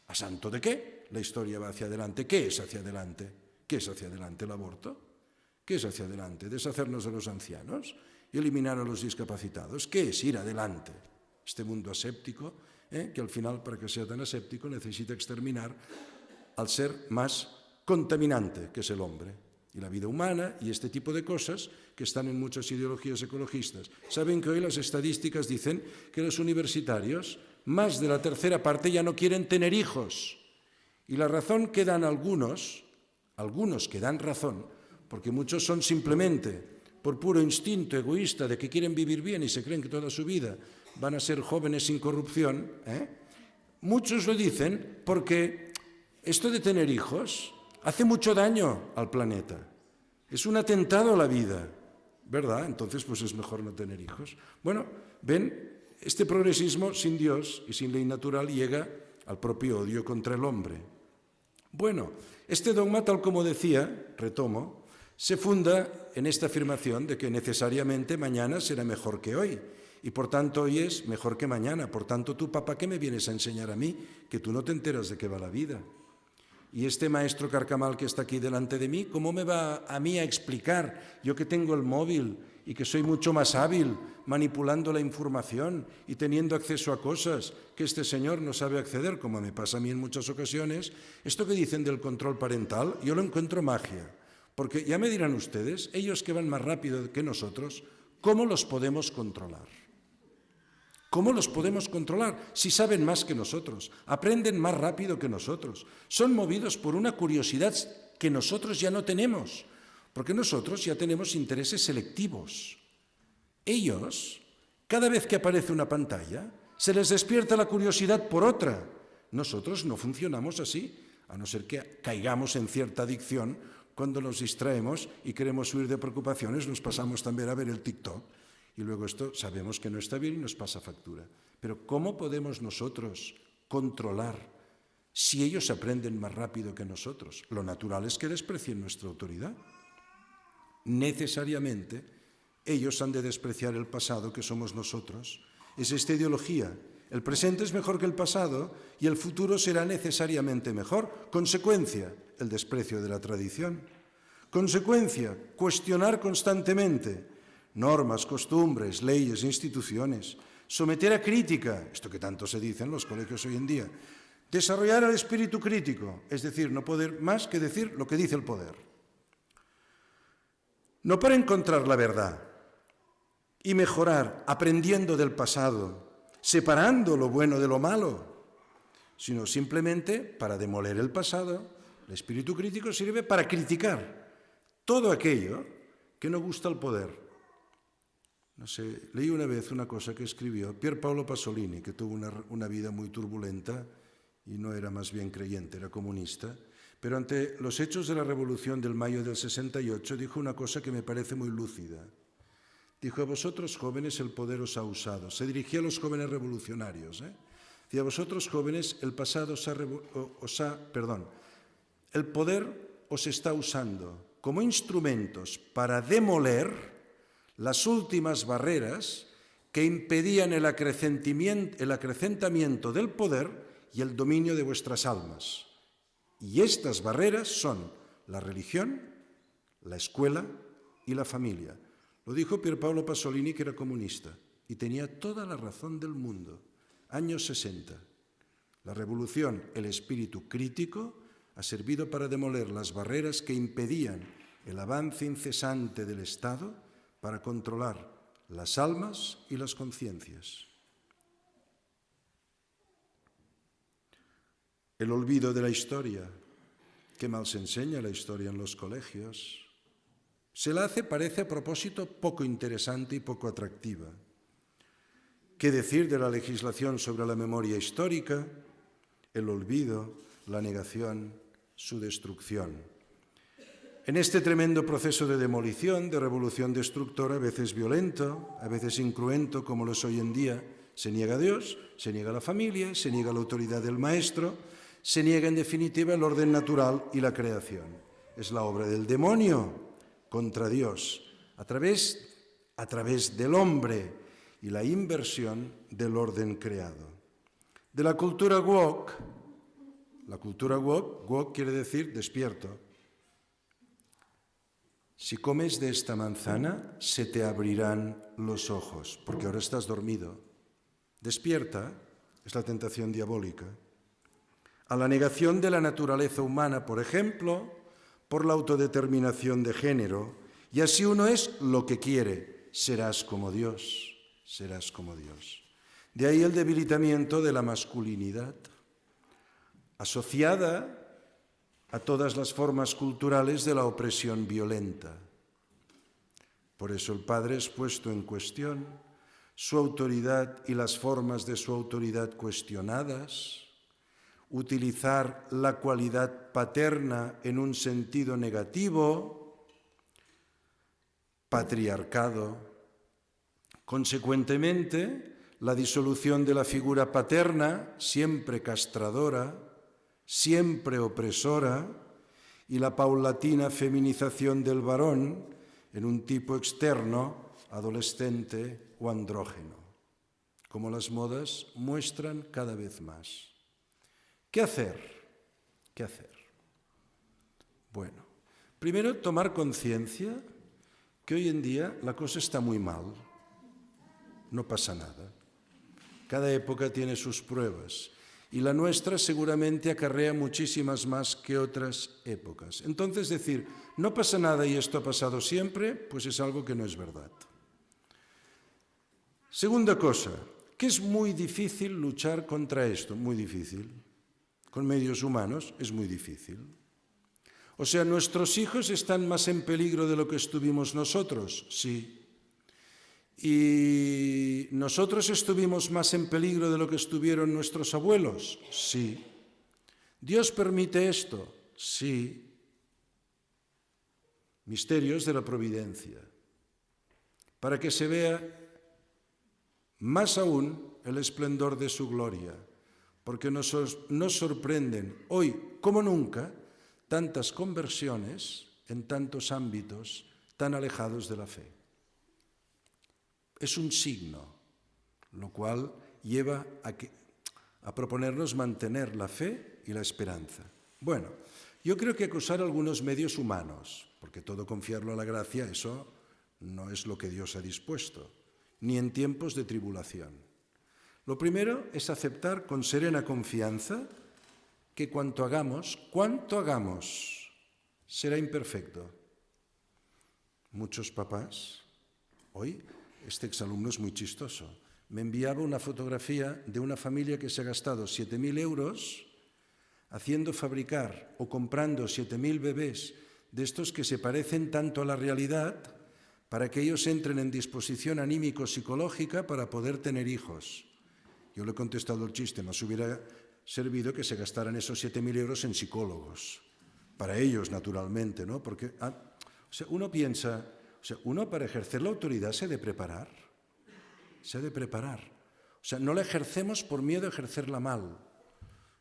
¿a santo de qué? La historia va hacia adelante. ¿Qué es hacia adelante? ¿Qué es hacia adelante? ¿El aborto? ¿Qué es hacia adelante? ¿Deshacernos de los ancianos y eliminar a los discapacitados? ¿Qué es ir adelante? este mundo aséptico, que al final, para que sea tan aséptico, necesita exterminar al ser más contaminante, que es el hombre, y la vida humana, y este tipo de cosas que están en muchas ideologías ecologistas. Saben que hoy las estadísticas dicen que los universitarios, más de la tercera parte, ya no quieren tener hijos. Y la razón que dan algunos que dan razón, porque muchos son simplemente por puro instinto egoísta de que quieren vivir bien y se creen que toda su vida van a ser jóvenes sin corrupción, muchos lo dicen porque esto de tener hijos hace mucho daño al planeta. Es un atentado a la vida, ¿verdad? Entonces, pues es mejor no tener hijos. Bueno, ven, este progresismo sin Dios y sin ley natural llega al propio odio contra el hombre. Bueno, este dogma, tal como decía, retomo, se funda en esta afirmación de que necesariamente mañana será mejor que hoy. Y por tanto hoy es mejor que mañana. Por tanto, tú, papá, ¿qué me vienes a enseñar a mí? Que tú no te enteras de qué va la vida. Y este maestro Carcamal que está aquí delante de mí, ¿cómo me va a mí a explicar? Yo que tengo el móvil y que soy mucho más hábil manipulando la información y teniendo acceso a cosas que este señor no sabe acceder, como me pasa a mí en muchas ocasiones. Esto que dicen del control parental, yo lo encuentro magia. Porque ya me dirán ustedes, ellos que van más rápido que nosotros, ¿cómo los podemos controlar? ¿Cómo los podemos controlar si saben más que nosotros, aprenden más rápido que nosotros, son movidos por una curiosidad que nosotros ya no tenemos? Porque nosotros ya tenemos intereses selectivos. Ellos, cada vez que aparece una pantalla, se les despierta la curiosidad por otra. Nosotros no funcionamos así, a no ser que caigamos en cierta adicción. Cuando nos distraemos y queremos huir de preocupaciones, nos pasamos también a ver el TikTok. Y luego esto sabemos que no está bien y nos pasa factura. Pero ¿cómo podemos nosotros controlar si ellos aprenden más rápido que nosotros? Lo natural es que desprecien nuestra autoridad. Necesariamente, ellos han de despreciar el pasado que somos nosotros. Es esta ideología. El presente es mejor que el pasado y el futuro será necesariamente mejor. Consecuencia, el desprecio de la tradición. Consecuencia, cuestionar constantemente normas, costumbres, leyes, instituciones. Someter a crítica, esto que tanto se dice en los colegios hoy en día. Desarrollar el espíritu crítico, es decir, no poder más que decir lo que dice el poder. No para encontrar la verdad y mejorar aprendiendo del pasado, separando lo bueno de lo malo, sino simplemente para demoler el pasado. El espíritu crítico sirve para criticar todo aquello que no gusta al poder. No sé, leí una vez una cosa que escribió Pier Paolo Pasolini, que tuvo una vida muy turbulenta y no era más bien creyente, era comunista, pero ante los hechos de la Revolución del mayo del 68 dijo una cosa que me parece muy lúcida. Dijo: a vosotros jóvenes el poder os ha usado. Se dirigía a los jóvenes revolucionarios. Y a vosotros jóvenes el poder os está usando como instrumentos para demoler las últimas barreras que impedían el acrecentamiento del poder y el dominio de vuestras almas. Y estas barreras son la religión, la escuela y la familia. Lo dijo Pier Paolo Pasolini, que era comunista, y tenía toda la razón del mundo. Años 60. La revolución, el espíritu crítico, ha servido para demoler las barreras que impedían el avance incesante del Estado para controlar las almas y las conciencias. El olvido de la historia. Qué mal se enseña la historia en los colegios. Se la hace, parece a propósito, poco interesante y poco atractiva. ¿Qué decir de la legislación sobre la memoria histórica? El olvido, la negación, su destrucción. En este tremendo proceso de demolición, de revolución destructora, a veces violento, a veces incruento, como lo es hoy en día, se niega a Dios, se niega a la familia, se niega la autoridad del maestro, se niega en definitiva el orden natural y la creación. Es la obra del demonio contra Dios, a través del hombre y la inversión del orden creado. De la cultura woke quiere decir despierto. Si comes de esta manzana, se te abrirán los ojos, porque ahora estás dormido. Despierta es la tentación diabólica. A la negación de la naturaleza humana, por ejemplo, por la autodeterminación de género, y así uno es lo que quiere, serás como Dios, serás como Dios. De ahí el debilitamiento de la masculinidad, asociada a todas las formas culturales de la opresión violenta. Por eso el padre es puesto en cuestión, su autoridad y las formas de su autoridad cuestionadas, utilizar la cualidad paterna en un sentido negativo, patriarcado. Consecuentemente, la disolución de la figura paterna, siempre castradora, siempre opresora, y la paulatina feminización del varón en un tipo externo, adolescente o andrógeno, como las modas muestran cada vez más. ¿Qué hacer? ¿Qué hacer? Bueno, primero tomar conciencia que hoy en día la cosa está muy mal. No pasa nada. Cada época tiene sus pruebas y la nuestra seguramente acarrea muchísimas más que otras épocas. Entonces decir, no pasa nada y esto ha pasado siempre, pues es algo que no es verdad. Segunda cosa, que es muy difícil luchar contra esto, muy difícil. Con medios humanos es muy difícil. O sea, ¿nuestros hijos están más en peligro de lo que estuvimos nosotros? Sí. ¿Y nosotros estuvimos más en peligro de lo que estuvieron nuestros abuelos? Sí. ¿Dios permite esto? Sí. Misterios de la providencia. Para que se vea más aún el esplendor de su gloria. Porque nos sorprenden hoy, como nunca, tantas conversiones en tantos ámbitos tan alejados de la fe. Es un signo, lo cual lleva a proponernos mantener la fe y la esperanza. Bueno, yo creo que hay que usar algunos medios humanos, porque todo confiarlo a la gracia, eso no es lo que Dios ha dispuesto, ni en tiempos de tribulación. Lo primero es aceptar con serena confianza que cuanto hagamos, será imperfecto. Muchos papás, hoy este exalumno es muy chistoso, me enviaba una fotografía de una familia que se ha gastado 7.000 euros haciendo fabricar o comprando 7.000 bebés de estos que se parecen tanto a la realidad para que ellos entren en disposición anímico-psicológica para poder tener hijos. Yo le he contestado el chiste, más hubiera servido que se gastaran esos 7.000 euros en psicólogos. Para ellos, naturalmente, ¿no? Porque uno piensa, uno para ejercer la autoridad se ha de preparar. Se ha de preparar. O sea, no la ejercemos por miedo a ejercerla mal.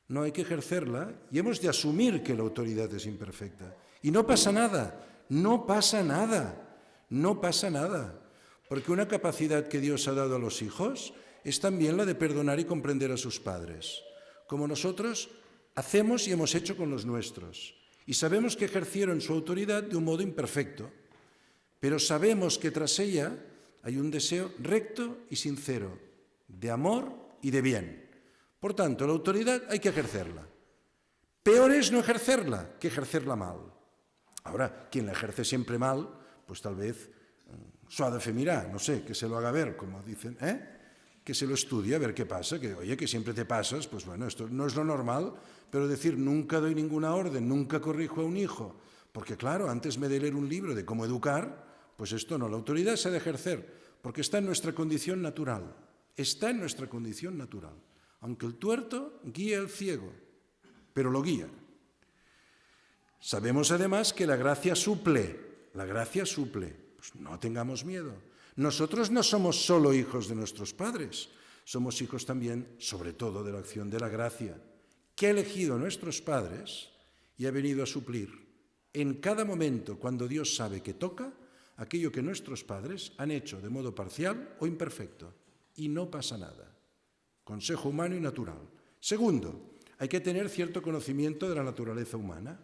No, hay que ejercerla y hemos de asumir que la autoridad es imperfecta. Y no pasa nada, no pasa nada, no pasa nada. Porque una capacidad que Dios ha dado a los hijos es también la de perdonar y comprender a sus padres, como nosotros hacemos y hemos hecho con los nuestros. Y sabemos que ejercieron su autoridad de un modo imperfecto, pero sabemos que tras ella hay un deseo recto y sincero, de amor y de bien. Por tanto, la autoridad hay que ejercerla. Peor es no ejercerla que ejercerla mal. Ahora, quien la ejerce siempre mal, pues tal vez suave fe mirá, no sé, que se lo haga ver, como dicen, que se lo estudie a ver qué pasa, que oye, que siempre te pasas, pues bueno, esto no es lo normal, pero decir nunca doy ninguna orden, nunca corrijo a un hijo, porque claro, antes me de leer un libro de cómo educar, pues esto no, la autoridad se ha de ejercer, porque está en nuestra condición natural, está en nuestra condición natural, aunque el tuerto guía al ciego, pero lo guía. Sabemos además que la gracia suple, pues no tengamos miedo. Nosotros no somos solo hijos de nuestros padres, somos hijos también, sobre todo, de la acción de la gracia, que ha elegido a nuestros padres y ha venido a suplir en cada momento, cuando Dios sabe que toca, aquello que nuestros padres han hecho de modo parcial o imperfecto. Y no pasa nada. Consejo humano y natural. Segundo, hay que tener cierto conocimiento de la naturaleza humana.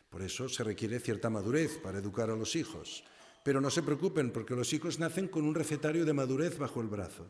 Por eso se requiere cierta madurez para educar a los hijos. Pero no se preocupen, porque los hijos nacen con un recetario de madurez bajo el brazo.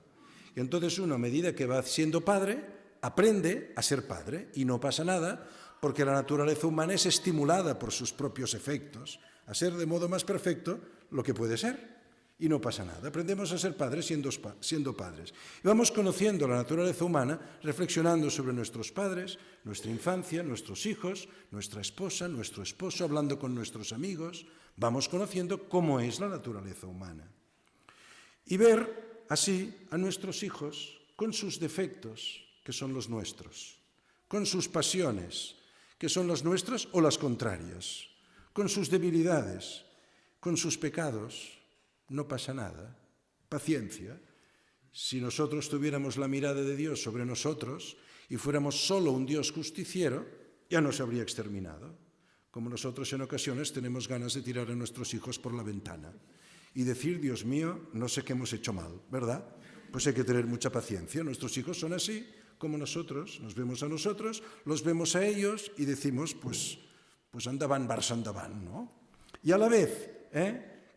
Y entonces uno, a medida que va siendo padre, aprende a ser padre y no pasa nada, porque la naturaleza humana es estimulada por sus propios efectos a ser de modo más perfecto lo que puede ser. Y no pasa nada. Aprendemos a ser padres siendo padres. Y vamos conociendo la naturaleza humana, reflexionando sobre nuestros padres, nuestra infancia, nuestros hijos, nuestra esposa, nuestro esposo, hablando con nuestros amigos. Vamos conociendo cómo es la naturaleza humana. Y ver así a nuestros hijos con sus defectos, que son los nuestros, con sus pasiones, que son las nuestras o las contrarias, con sus debilidades, con sus pecados. No pasa nada. Paciencia. Si nosotros tuviéramos la mirada de Dios sobre nosotros y fuéramos solo un Dios justiciero, ya nos habría exterminado. Como nosotros en ocasiones tenemos ganas de tirar a nuestros hijos por la ventana y decir, Dios mío, no sé qué hemos hecho mal, ¿verdad? Pues hay que tener mucha paciencia. Nuestros hijos son así como nosotros. Nos vemos a nosotros, los vemos a ellos y decimos, pues andaban, Barça andaban, ¿no? Y a la vez,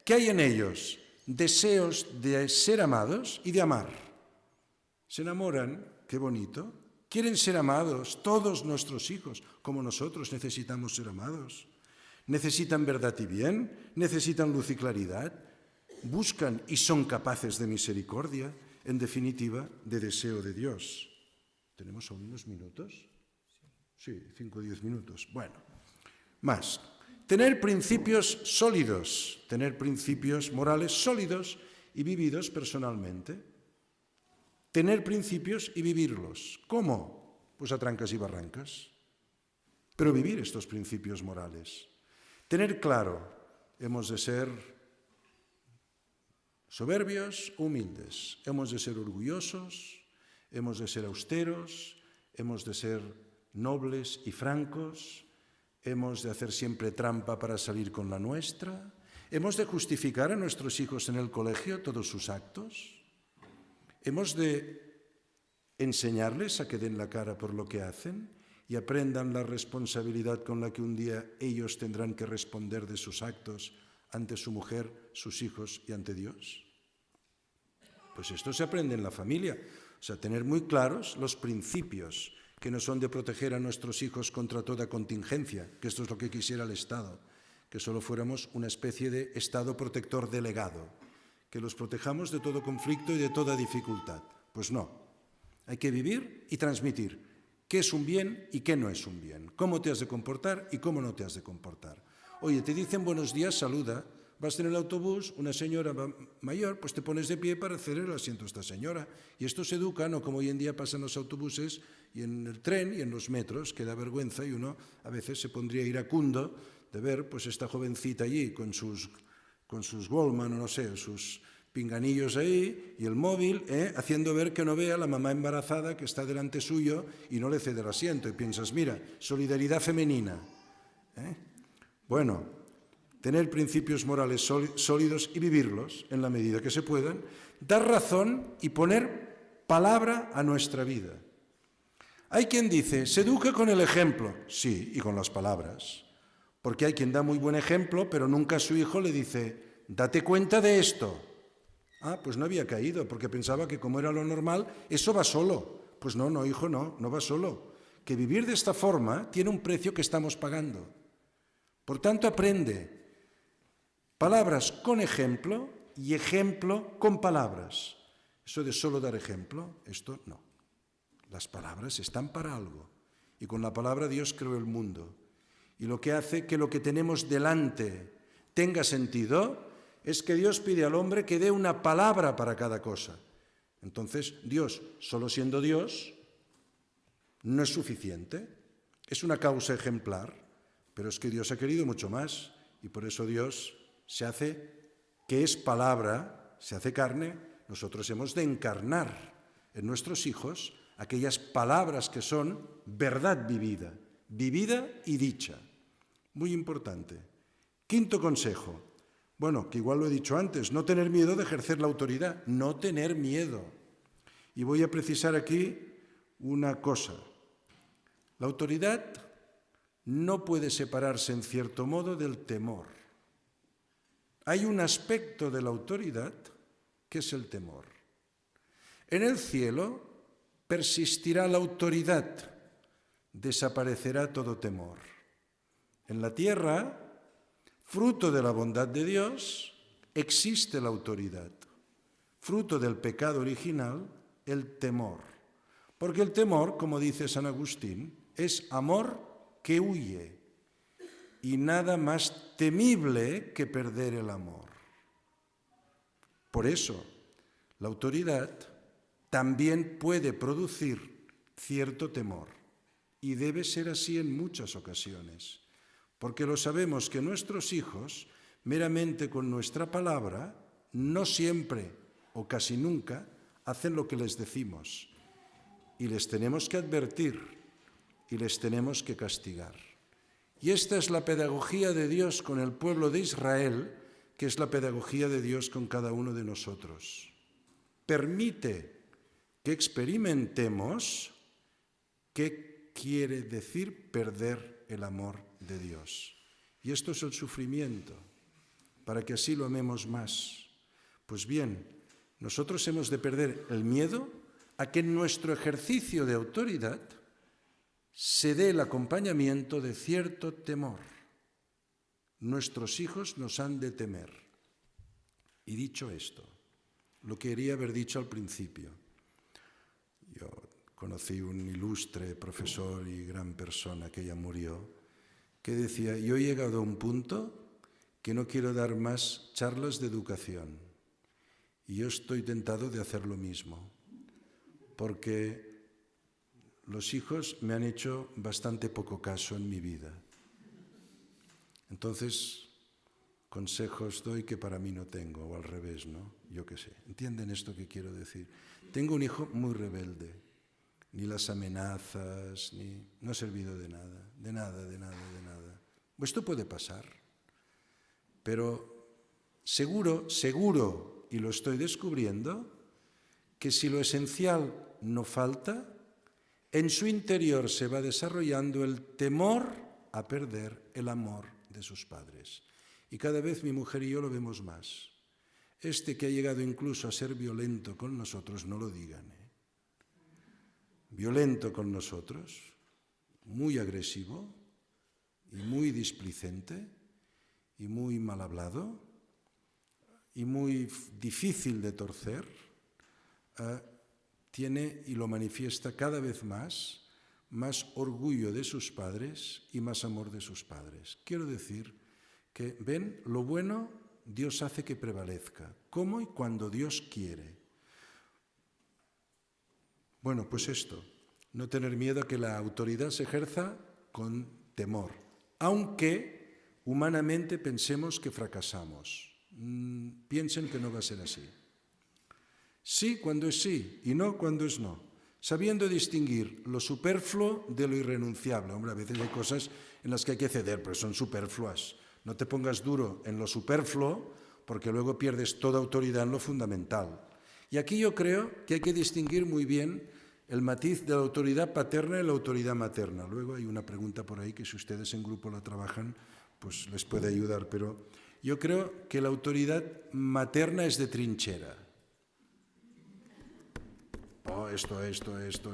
¿qué hay en ellos? Deseos de ser amados y de amar. Se enamoran, qué bonito. Quieren ser amados, todos nuestros hijos, como nosotros necesitamos ser amados. Necesitan verdad y bien, necesitan luz y claridad. Buscan y son capaces de misericordia, en definitiva, de deseo de Dios. ¿Tenemos aún unos minutos? Sí, 5 o 10 minutos. Bueno, más. Tener principios sólidos, tener principios morales sólidos y vividos personalmente. Tener principios y vivirlos. ¿Cómo? Pues a trancas y barrancas. Pero vivir estos principios morales. Tener claro, hemos de ser soberbios o humildes. Hemos de ser orgullosos, hemos de ser austeros, hemos de ser nobles y francos. Hemos de hacer siempre trampa para salir con la nuestra. Hemos de justificar a nuestros hijos en el colegio todos sus actos. Hemos de enseñarles a que den la cara por lo que hacen y aprendan la responsabilidad con la que un día ellos tendrán que responder de sus actos ante su mujer, sus hijos y ante Dios. Pues esto se aprende en la familia. O sea, tener muy claros los principios que no son de proteger a nuestros hijos contra toda contingencia, que esto es lo que quisiera el Estado, que solo fuéramos una especie de Estado protector delegado, que los protejamos de todo conflicto y de toda dificultad. Pues no, hay que vivir y transmitir qué es un bien y qué no es un bien, cómo te has de comportar y cómo no te has de comportar. Oye, te dicen buenos días, saluda. Vas en el autobús, una señora mayor, pues te pones de pie para ceder el asiento a esta señora. Y esto se educa, no como hoy en día pasan los autobuses y en el tren y en los metros, que da vergüenza y uno a veces se pondría iracundo de ver pues esta jovencita allí con sus Goldman o no sé, sus pinganillos ahí y el móvil, haciendo ver que no vea a la mamá embarazada que está delante suyo y no le cede el asiento. Y piensas, mira, solidaridad femenina. Bueno, tener principios morales sólidos y vivirlos en la medida que se puedan, dar razón y poner palabra a nuestra vida. Hay quien dice, se educa con el ejemplo. Sí, y con las palabras. Porque hay quien da muy buen ejemplo, pero nunca a su hijo le dice, date cuenta de esto. Ah, pues no había caído, porque pensaba que como era lo normal, eso va solo. Pues no, hijo, no va solo. Que vivir de esta forma tiene un precio que estamos pagando. Por tanto, aprende. Palabras con ejemplo y ejemplo con palabras. Eso de solo dar ejemplo, esto no. Las palabras están para algo. Y con la palabra Dios creó el mundo. Y lo que hace que lo que tenemos delante tenga sentido es que Dios pide al hombre que dé una palabra para cada cosa. Entonces, Dios, solo siendo Dios, no es suficiente. Es una causa ejemplar, pero es que Dios ha querido mucho más. Y por eso Dios se hace, que es palabra, se hace carne. Nosotros hemos de encarnar en nuestros hijos aquellas palabras que son verdad vivida y dicha. Muy importante. Quinto consejo. Bueno, que igual lo he dicho antes, no tener miedo de ejercer la autoridad, no tener miedo. Y voy a precisar aquí una cosa. La autoridad no puede separarse en cierto modo del temor. Hay un aspecto de la autoridad que es el temor. En el cielo persistirá la autoridad, desaparecerá todo temor. En la tierra, fruto de la bondad de Dios, existe la autoridad. Fruto del pecado original, el temor. Porque el temor, como dice San Agustín, es amor que huye. Y nada más temible que perder el amor. Por eso, la autoridad también puede producir cierto temor. Y debe ser así en muchas ocasiones. Porque lo sabemos que nuestros hijos, meramente con nuestra palabra, no siempre o casi nunca hacen lo que les decimos. Y les tenemos que advertir y les tenemos que castigar. Y esta es la pedagogía de Dios con el pueblo de Israel, que es la pedagogía de Dios con cada uno de nosotros. Permite que experimentemos qué quiere decir perder el amor de Dios. Y esto es el sufrimiento, para que así lo amemos más. Pues bien, nosotros hemos de perder el miedo a que en nuestro ejercicio de autoridad se dé el acompañamiento de cierto temor. Nuestros hijos nos han de temer. Y dicho esto, lo que quería haber dicho al principio, yo conocí un ilustre profesor y gran persona que ya murió, que decía, yo he llegado a un punto que no quiero dar más charlas de educación. Y yo estoy tentado de hacer lo mismo, porque los hijos me han hecho bastante poco caso en mi vida. Entonces, consejos doy que para mí no tengo, o al revés, ¿no? Yo qué sé. ¿Entienden esto que quiero decir? Tengo un hijo muy rebelde. Ni las amenazas, no ha servido de nada, de nada, de nada, de nada. Esto puede pasar, pero seguro, y lo estoy descubriendo, que si lo esencial no falta, en su interior se va desarrollando el temor a perder el amor de sus padres. Y cada vez mi mujer y yo lo vemos más. Este que ha llegado incluso a ser violento con nosotros, no lo digan, violento con nosotros, muy agresivo y muy displicente y muy mal hablado y muy difícil de torcer, tiene y lo manifiesta cada vez más orgullo de sus padres y más amor de sus padres. Quiero decir que, ven, lo bueno Dios hace que prevalezca, ¿cómo y cuando Dios quiere? Bueno, pues esto, no tener miedo a que la autoridad se ejerza con temor, aunque humanamente pensemos que fracasamos. Piensen que no va a ser así. Sí cuando es sí y no cuando es no, sabiendo distinguir lo superfluo de lo irrenunciable. Hombre, a veces hay cosas en las que hay que ceder, pero son superfluas. No te pongas duro en lo superfluo porque luego pierdes toda autoridad en lo fundamental. Y aquí yo creo que hay que distinguir muy bien el matiz de la autoridad paterna y la autoridad materna. Luego hay una pregunta por ahí que si ustedes en grupo la trabajan, pues les puede ayudar. Pero yo creo que la autoridad materna es de trinchera. Oh, esto,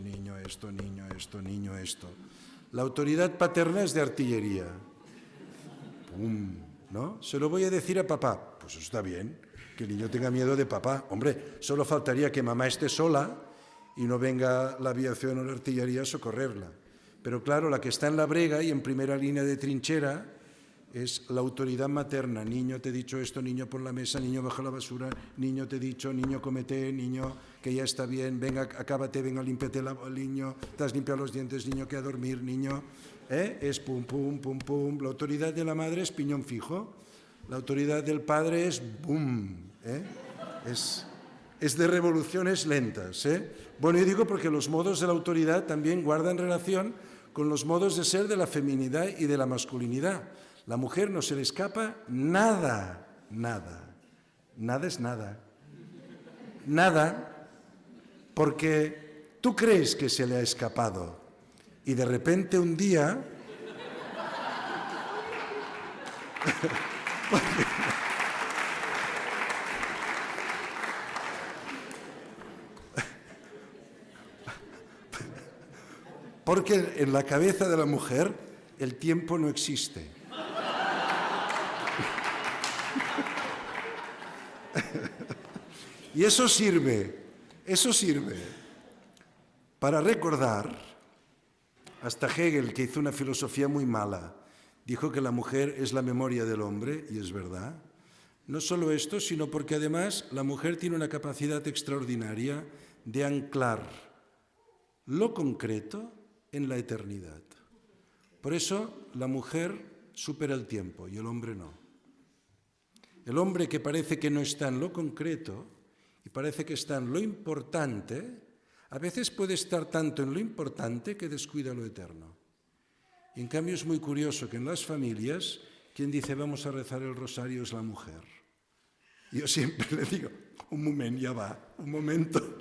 niño, esto. La autoridad paterna es de artillería. ¡Pum! ¿No? Se lo voy a decir a papá. Pues está bien, que el niño tenga miedo de papá. Hombre, solo faltaría que mamá esté sola y no venga la aviación o la artillería a socorrerla. Pero claro, la que está en la brega y en primera línea de trinchera es la autoridad materna. Niño, te he dicho esto, niño, pon la mesa, niño, baja la basura, niño, te he dicho, niño, cómete, niño, que ya está bien, venga, acábate, venga, límpiate el niño, te has limpiado los dientes, niño, que a dormir, niño. Es pum, pum, pum, pum. La autoridad de la madre es piñón fijo. La autoridad del padre es boom. Es de revoluciones lentas. Bueno, yo digo porque los modos de la autoridad también guardan relación con los modos de ser de la feminidad y de la masculinidad. La mujer no se le escapa nada, nada. Nada es nada. Nada, porque tú crees que se le ha escapado y de repente un día... Porque en la cabeza de la mujer el tiempo no existe. Y eso sirve para recordar, hasta Hegel, que hizo una filosofía muy mala, dijo que la mujer es la memoria del hombre, y es verdad. No solo esto, sino porque además la mujer tiene una capacidad extraordinaria de anclar lo concreto en la eternidad. Por eso la mujer supera el tiempo y el hombre no. El hombre, que parece que no está en lo concreto y parece que está en lo importante, a veces puede estar tanto en lo importante que descuida lo eterno. Y en cambio es muy curioso que en las familias quien dice vamos a rezar el rosario es la mujer. Yo siempre le digo, un momento, ya va, un momento.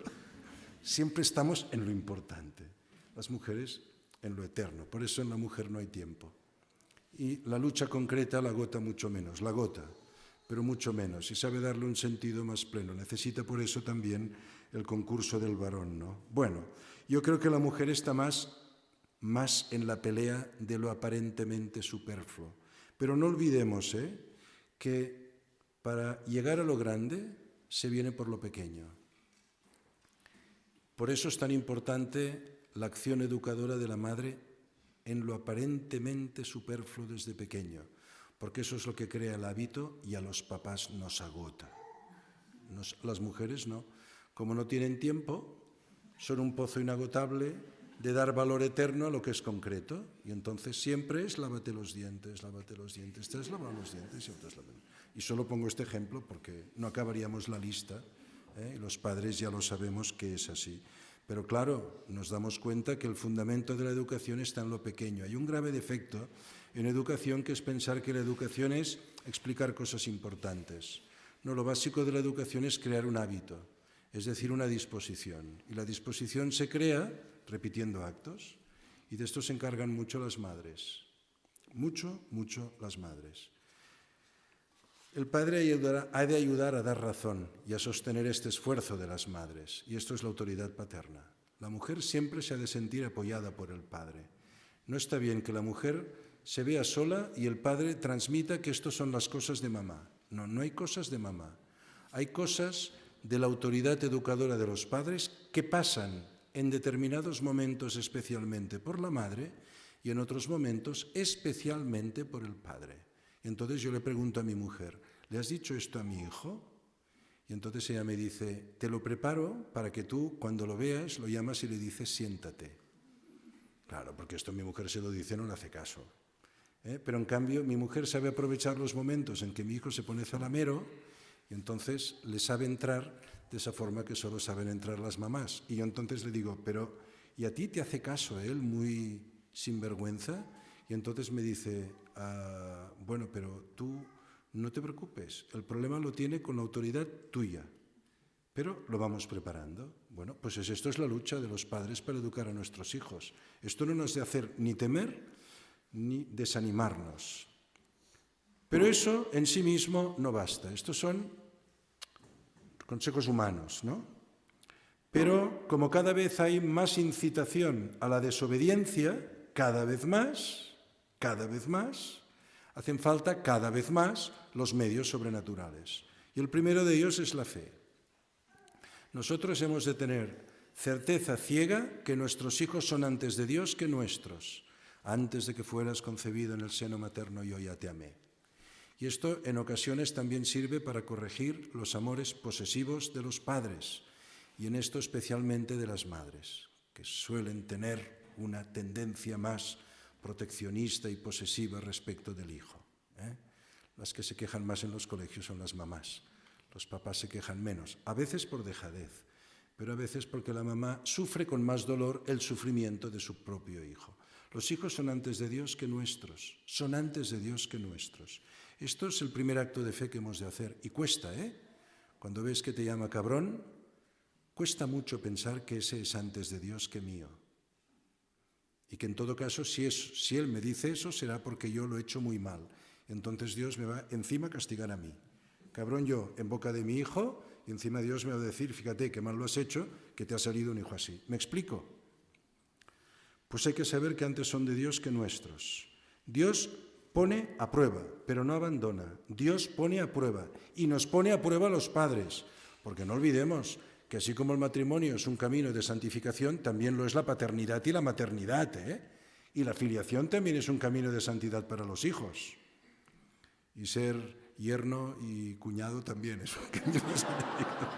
Siempre estamos en lo importante, las mujeres en lo eterno. Por eso en la mujer no hay tiempo. Y la lucha concreta la agota mucho menos, la agota, pero mucho menos, y sabe darle un sentido más pleno. Necesita por eso también el concurso del varón, ¿no? Bueno, yo creo que la mujer está más en la pelea de lo aparentemente superfluo. Pero no olvidemos que para llegar a lo grande se viene por lo pequeño. Por eso es tan importante la acción educadora de la madre en lo aparentemente superfluo desde pequeño, porque eso es lo que crea el hábito y a los papás nos agota. Las mujeres no. Como no tienen tiempo, son un pozo inagotable de dar valor eterno a lo que es concreto. Y entonces siempre es lávate los dientes, te has lavado los dientes y otras lavan. Y solo pongo este ejemplo porque no acabaríamos la lista, y los padres ya lo sabemos que es así. Pero claro, nos damos cuenta que el fundamento de la educación está en lo pequeño. Hay un grave defecto en educación, que es pensar que la educación es explicar cosas importantes. No, lo básico de la educación es crear un hábito, es decir, una disposición. Y la disposición se crea repitiendo actos, y de esto se encargan mucho las madres. Mucho las madres. El padre ha de ayudar a dar razón y a sostener este esfuerzo de las madres, y esto es la autoridad paterna. La mujer siempre se ha de sentir apoyada por el padre. No está bien que la mujer se vea sola y el padre transmita que esto son las cosas de mamá. No, no hay cosas de mamá. Hay cosas de la autoridad educadora de los padres que pasan en determinados momentos especialmente por la madre y en otros momentos especialmente por el padre. Entonces yo le pregunto a mi mujer, ¿le has dicho esto a mi hijo? Y entonces ella me dice, te lo preparo para que tú, cuando lo veas, lo llamas y le dices, siéntate. Claro, porque esto mi mujer se lo dice, no le hace caso. Pero en cambio, mi mujer sabe aprovechar los momentos en que mi hijo se pone zalamero y entonces le sabe entrar de esa forma que solo saben entrar las mamás. Y yo entonces le digo, pero ¿y a ti te hace caso él muy sinvergüenza? Y entonces me dice, bueno, pero tú no te preocupes, el problema lo tiene con la autoridad tuya, pero lo vamos preparando. Bueno, pues esto es la lucha de los padres para educar a nuestros hijos. Esto no nos debe hacer ni temer ni desanimarnos. Pero eso en sí mismo no basta. Estos son consejos humanos, ¿no? Pero como cada vez hay más incitación a la desobediencia, cada vez más, hacen falta cada vez más los medios sobrenaturales. Y el primero de ellos es la fe. Nosotros hemos de tener certeza ciega que nuestros hijos son antes de Dios que nuestros. Antes de que fueras concebido en el seno materno, yo ya te amé. Y esto en ocasiones también sirve para corregir los amores posesivos de los padres, y en esto especialmente de las madres, que suelen tener una tendencia más proteccionista y posesiva respecto del hijo. Las que se quejan más en los colegios son las mamás. Los papás se quejan menos, a veces por dejadez, pero a veces porque la mamá sufre con más dolor el sufrimiento de su propio hijo. Los hijos son antes de Dios que nuestros, son antes de Dios que nuestros. Esto es el primer acto de fe que hemos de hacer, y cuesta, Cuando ves que te llama cabrón, cuesta mucho pensar que ese es antes de Dios que mío. Y que en todo caso, si Él me dice eso, será porque yo lo he hecho muy mal. Entonces Dios me va encima a castigar a mí. Cabrón yo, en boca de mi hijo, y encima Dios me va a decir, fíjate qué mal lo has hecho, que te ha salido un hijo así. ¿Me explico? Pues hay que saber que antes son de Dios que nuestros. Dios pone a prueba, pero no abandona. Dios pone a prueba y nos pone a prueba a los padres, porque no olvidemos que así como el matrimonio es un camino de santificación, también lo es la paternidad y la maternidad, Y la filiación también es un camino de santidad para los hijos. Y ser yerno y cuñado también es un camino de santidad.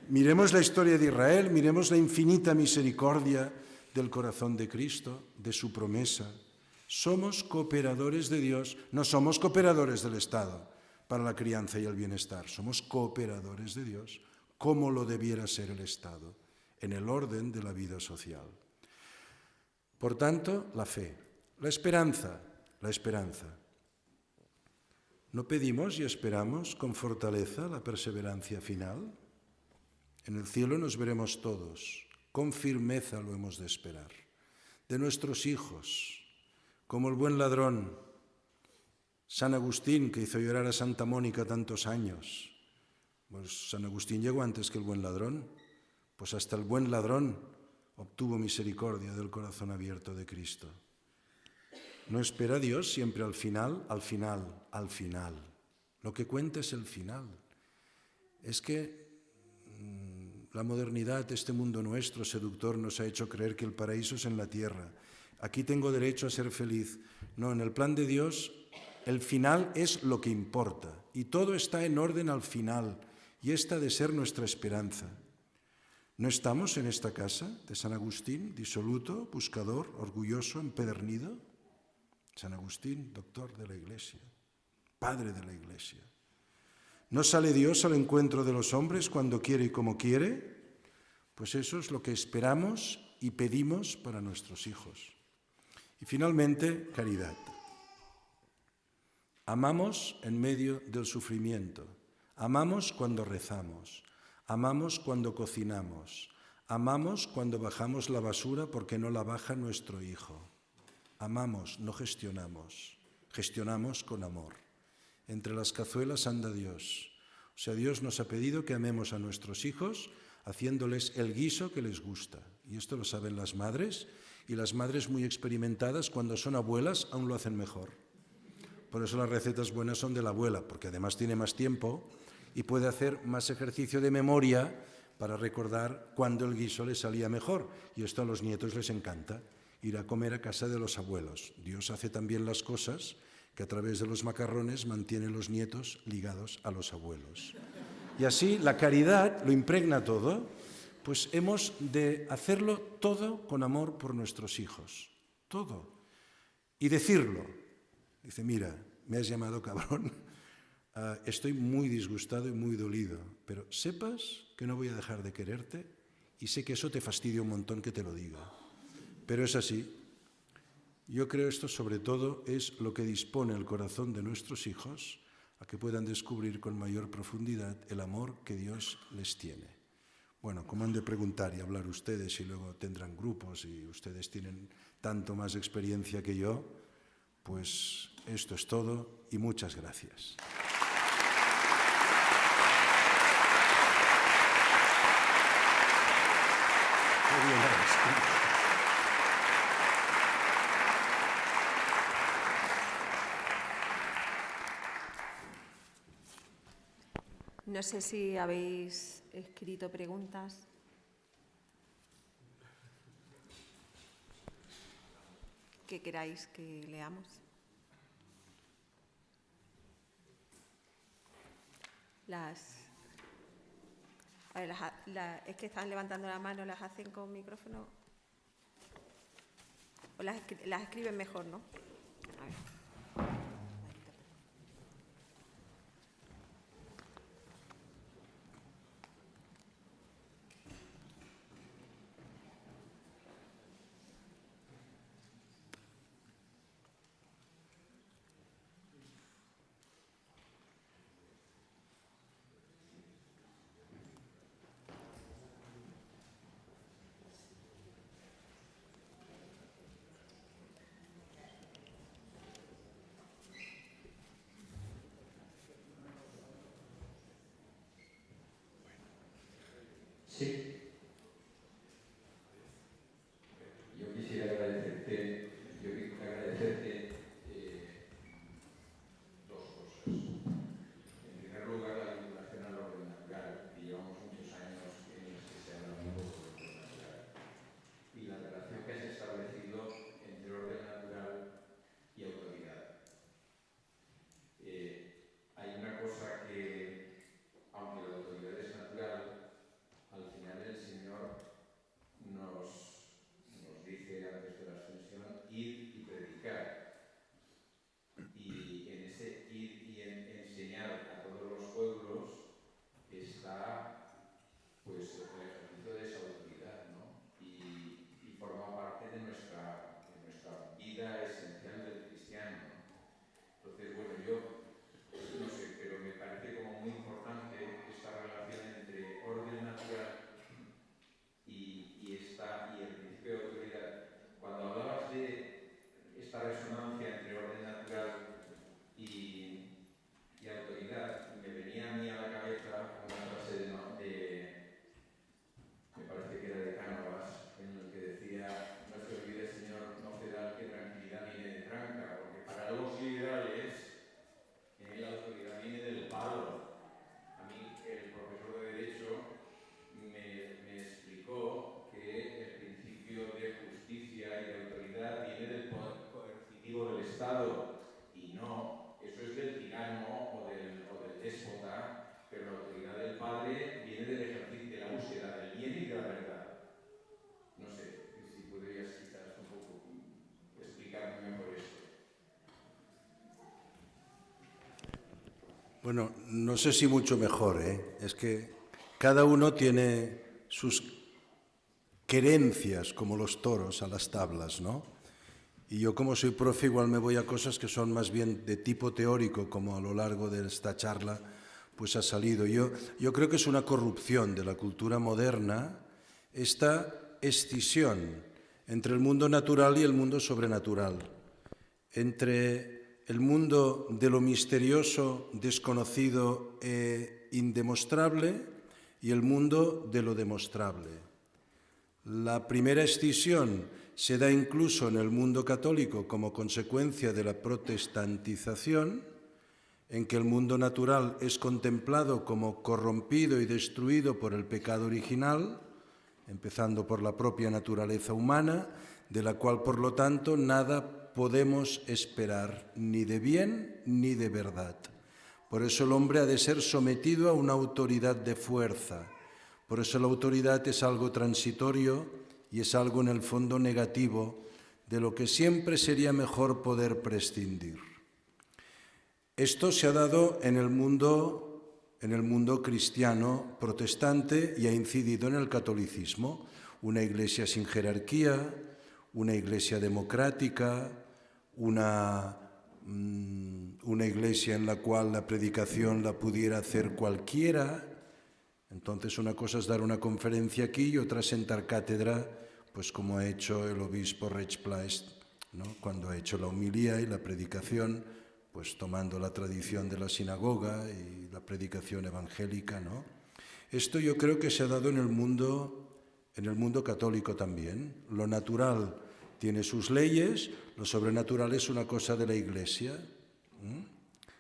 Miremos la historia de Israel, miremos la infinita misericordia del corazón de Cristo, de su promesa. Somos cooperadores de Dios, no somos cooperadores del Estado para la crianza y el bienestar, somos cooperadores de Dios, como lo debiera ser el Estado, en el orden de la vida social. Por tanto, la fe, la esperanza. ¿No pedimos y esperamos con fortaleza la perseverancia final? En el cielo nos veremos todos, con firmeza lo hemos de esperar. De nuestros hijos, como el buen ladrón, San Agustín, que hizo llorar a Santa Mónica tantos años. Pues San Agustín llegó antes que el buen ladrón, pues hasta el buen ladrón obtuvo misericordia del corazón abierto de Cristo. ¿No espera Dios siempre al final? Al final. Lo que cuenta es el final. Es que la modernidad, este mundo nuestro seductor, nos ha hecho creer que el paraíso es en la tierra. Aquí tengo derecho a ser feliz. No, en el plan de Dios, el final es lo que importa. Y todo está en orden al final. Y esta ha de ser nuestra esperanza. ¿No estamos en esta casa de San Agustín, disoluto, buscador, orgulloso, empedernido? San Agustín, doctor de la Iglesia, padre de la Iglesia. ¿No sale Dios al encuentro de los hombres cuando quiere y como quiere? Pues eso es lo que esperamos y pedimos para nuestros hijos. Y finalmente, caridad. Amamos en medio del sufrimiento. Amamos cuando rezamos. Amamos cuando cocinamos. Amamos cuando bajamos la basura porque no la baja nuestro hijo. Amamos, no gestionamos. Gestionamos con amor. Entre las cazuelas anda Dios. O sea, Dios nos ha pedido que amemos a nuestros hijos haciéndoles el guiso que les gusta. Y esto lo saben las madres, y las madres muy experimentadas, cuando son abuelas, aún lo hacen mejor. Por eso las recetas buenas son de la abuela, porque además tiene más tiempo y puede hacer más ejercicio de memoria para recordar cuándo el guiso le salía mejor. Y esto a los nietos les encanta, ir a comer a casa de los abuelos. Dios hace también las cosas que a través de los macarrones mantiene los nietos ligados a los abuelos. Y así la caridad lo impregna todo, pues hemos de hacerlo todo con amor por nuestros hijos, todo. Y decirlo, dice, mira, me has llamado cabrón, estoy muy disgustado y muy dolido, pero sepas que no voy a dejar de quererte y sé que eso te fastidia un montón que te lo diga. Pero es así. Yo creo esto sobre todo es lo que dispone el corazón de nuestros hijos a que puedan descubrir con mayor profundidad el amor que Dios les tiene. Bueno, como han de preguntar y hablar ustedes y luego tendrán grupos y ustedes tienen tanto más experiencia que yo, pues esto es todo y muchas gracias. No sé si habéis escrito preguntas. ¿Qué queráis que leamos? Es que están levantando la mano, ¿las hacen con micrófono? ¿O las escriben mejor, no? A ver. Sí. En primer lugar, la vinculación al orden natural, que llevamos muchos años en los que se habla muy poco del orden natural, y la relación que has establecido entre orden natural y autoridad. Hay una cosa que, aunque la autoridad es natural, al final el Señor nos dice antes de la ascensión, id y predicar. Y en ese ir y enseñar a todos los pueblos está pues el ejercicio de esa autoridad, ¿no? Y forma parte de nuestra vida esencial del cristiano, ¿no? Entonces, bueno, yo no sé, pero me parece como muy importante esta relación entre orden natural y el principio de autoridad. Cuando hablabas de esta resonancia entre orden natural y autoridad, me venía a mí a la cabeza una frase me parece que era de Cánovas, en el que decía: no se olvide, Señor, no ceda que tranquilidad viene de tranca, porque para los liberales la autoridad viene del palo. A mí el profesor de Derecho me explicó que el principio de justicia y de autoridad viene del poder coercitivo del Estado, y no, eso es del tirano o del déspota, pero la autoridad del padre viene del ejercicio, de la búsqueda del bien y de la verdad. No sé si podrías quizás un poco explicarme mejor esto. Bueno, no sé si mucho mejor, ¿eh? Es que cada uno tiene sus querencias, como los toros, a las tablas, ¿no? Y yo, como soy profe, igual me voy a cosas que son más bien de tipo teórico, como a lo largo de esta charla pues ha salido. Yo creo que es una corrupción de la cultura moderna esta escisión entre el mundo natural y el mundo sobrenatural, entre el mundo de lo misterioso, desconocido e indemostrable y el mundo de lo demostrable. La primera escisión se da incluso en el mundo católico como consecuencia de la protestantización, en que el mundo natural es contemplado como corrompido y destruido por el pecado original, empezando por la propia naturaleza humana, de la cual, por lo tanto, nada podemos esperar, ni de bien ni de verdad. Por eso el hombre ha de ser sometido a una autoridad de fuerza. Por eso la autoridad es algo transitorio y es algo en el fondo negativo, de lo que siempre sería mejor poder prescindir. Esto se ha dado en el mundo cristiano protestante y ha incidido en el catolicismo. Una iglesia sin jerarquía, una iglesia democrática, una iglesia en la cual la predicación la pudiera hacer cualquiera. Entonces, una cosa es dar una conferencia aquí y otra sentar cátedra, pues como ha hecho el obispo Rechplaist, ¿no? Cuando ha hecho la homilía y la predicación, pues tomando la tradición de la sinagoga y la predicación evangélica, ¿no? Esto yo creo que se ha dado en el mundo católico también. Lo natural tiene sus leyes, lo sobrenatural es una cosa de la Iglesia.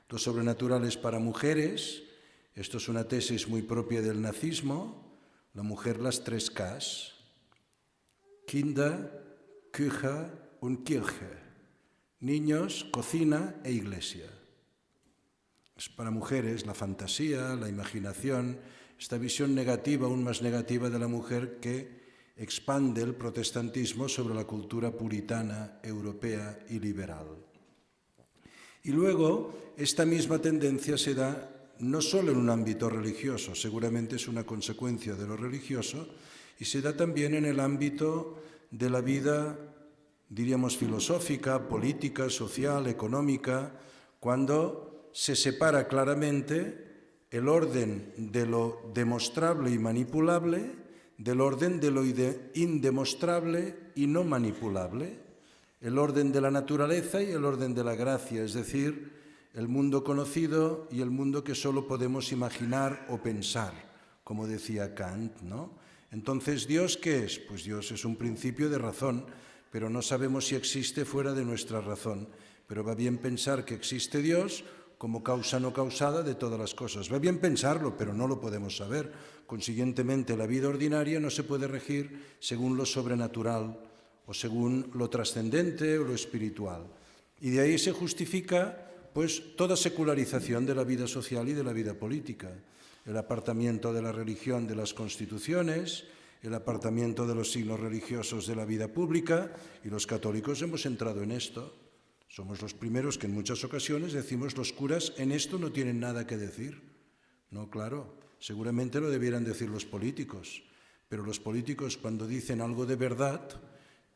Lo sobrenatural es para mujeres, esto es una tesis muy propia del nazismo, la mujer las 3 Ks, Kinder, Küche und Kirche. Niños, cocina e iglesia. Es para mujeres la fantasía, la imaginación, esta visión negativa, aún más negativa de la mujer que expande el protestantismo sobre la cultura puritana, europea y liberal. Y luego, esta misma tendencia se da no solo en un ámbito religioso, seguramente es una consecuencia de lo religioso, y se da también en el ámbito de la vida, diríamos, filosófica, política, social, económica, cuando se separa claramente el orden de lo demostrable y manipulable del orden de lo indemostrable y no manipulable, el orden de la naturaleza y el orden de la gracia, es decir, el mundo conocido y el mundo que solo podemos imaginar o pensar, como decía Kant, ¿no? Entonces, ¿Dios qué es? Pues Dios es un principio de razón, pero no sabemos si existe fuera de nuestra razón. Pero va bien pensar que existe Dios como causa no causada de todas las cosas. Va bien pensarlo, pero no lo podemos saber. Consiguientemente, la vida ordinaria no se puede regir según lo sobrenatural o según lo trascendente o lo espiritual. Y de ahí se justifica pues toda secularización de la vida social y de la vida política. El apartamiento de la religión de las constituciones, el apartamiento de los signos religiosos de la vida pública, y los católicos hemos entrado en esto. Somos los primeros que en muchas ocasiones decimos los curas en esto no tienen nada que decir. No, claro, seguramente lo debieran decir los políticos, pero los políticos cuando dicen algo de verdad,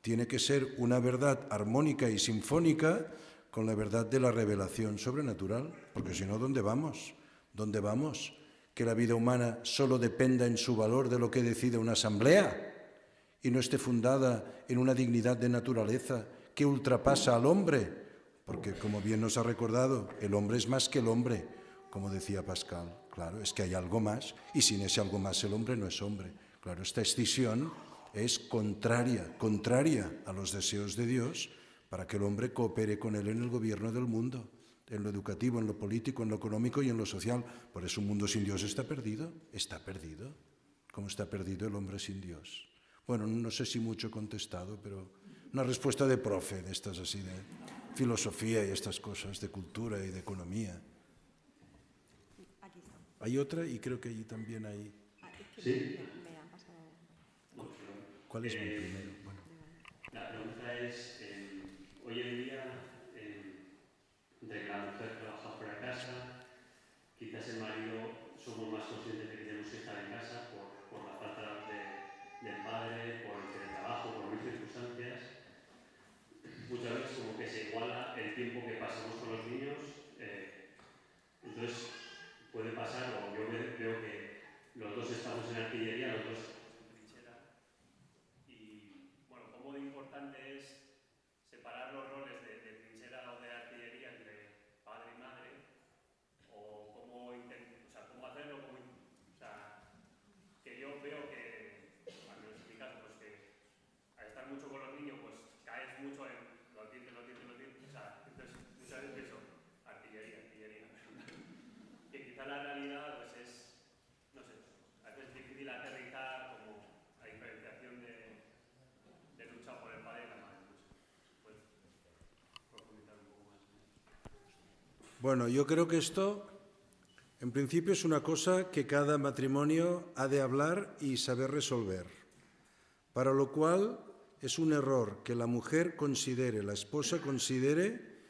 tiene que ser una verdad armónica y sinfónica con la verdad de la revelación sobrenatural, porque si no, ¿dónde vamos? ¿Dónde vamos? ¿Que la vida humana solo dependa en su valor de lo que decide una asamblea y no esté fundada en una dignidad de naturaleza que ultrapasa al hombre? Porque, como bien nos ha recordado, el hombre es más que el hombre, como decía Pascal. Claro, es que hay algo más, y sin ese algo más el hombre no es hombre. Claro, esta escisión es contraria a los deseos de Dios para que el hombre coopere con él en el gobierno del mundo, en lo educativo, en lo político, en lo económico y en lo social. Por eso un mundo sin Dios está perdido. Está perdido. ¿Cómo está perdido el hombre sin Dios? Bueno, no sé si mucho he contestado, pero una respuesta de profe, de estas así, de filosofía y estas cosas, de cultura y de economía. Aquí está. Hay otra y creo que allí también hay... Sí. Me han pasado. ¿Cuál es mi primero? Bueno. La pregunta es, hoy en día, entre que la mujer trabaja fuera de casa, quizás el marido somos más conscientes de que tenemos que estar en casa por la falta del padre, por el teletrabajo, por muchas circunstancias. Muchas veces como que se iguala el tiempo que pasamos con los niños. Entonces puede pasar, o yo veo que los dos estamos en artillería, los dos en trinchera. Y bueno, cómo de importante es separar los roles de trinchera o de artillería entre padre y madre, o cómo hacerlo, que yo veo que, al menos en mi caso, pues que al estar mucho con los niños, pues caes mucho en los dientes, entonces muchas veces pienso, artillería. Que quizá la realidad pues es, no sé, a veces es difícil aterrizar como la diferenciación de lucha por el padre y la madre. Pues profundizar un poco más. Bueno, yo creo que esto, en principio, es una cosa que cada matrimonio ha de hablar y saber resolver. Para lo cual es un error que la mujer considere, la esposa considere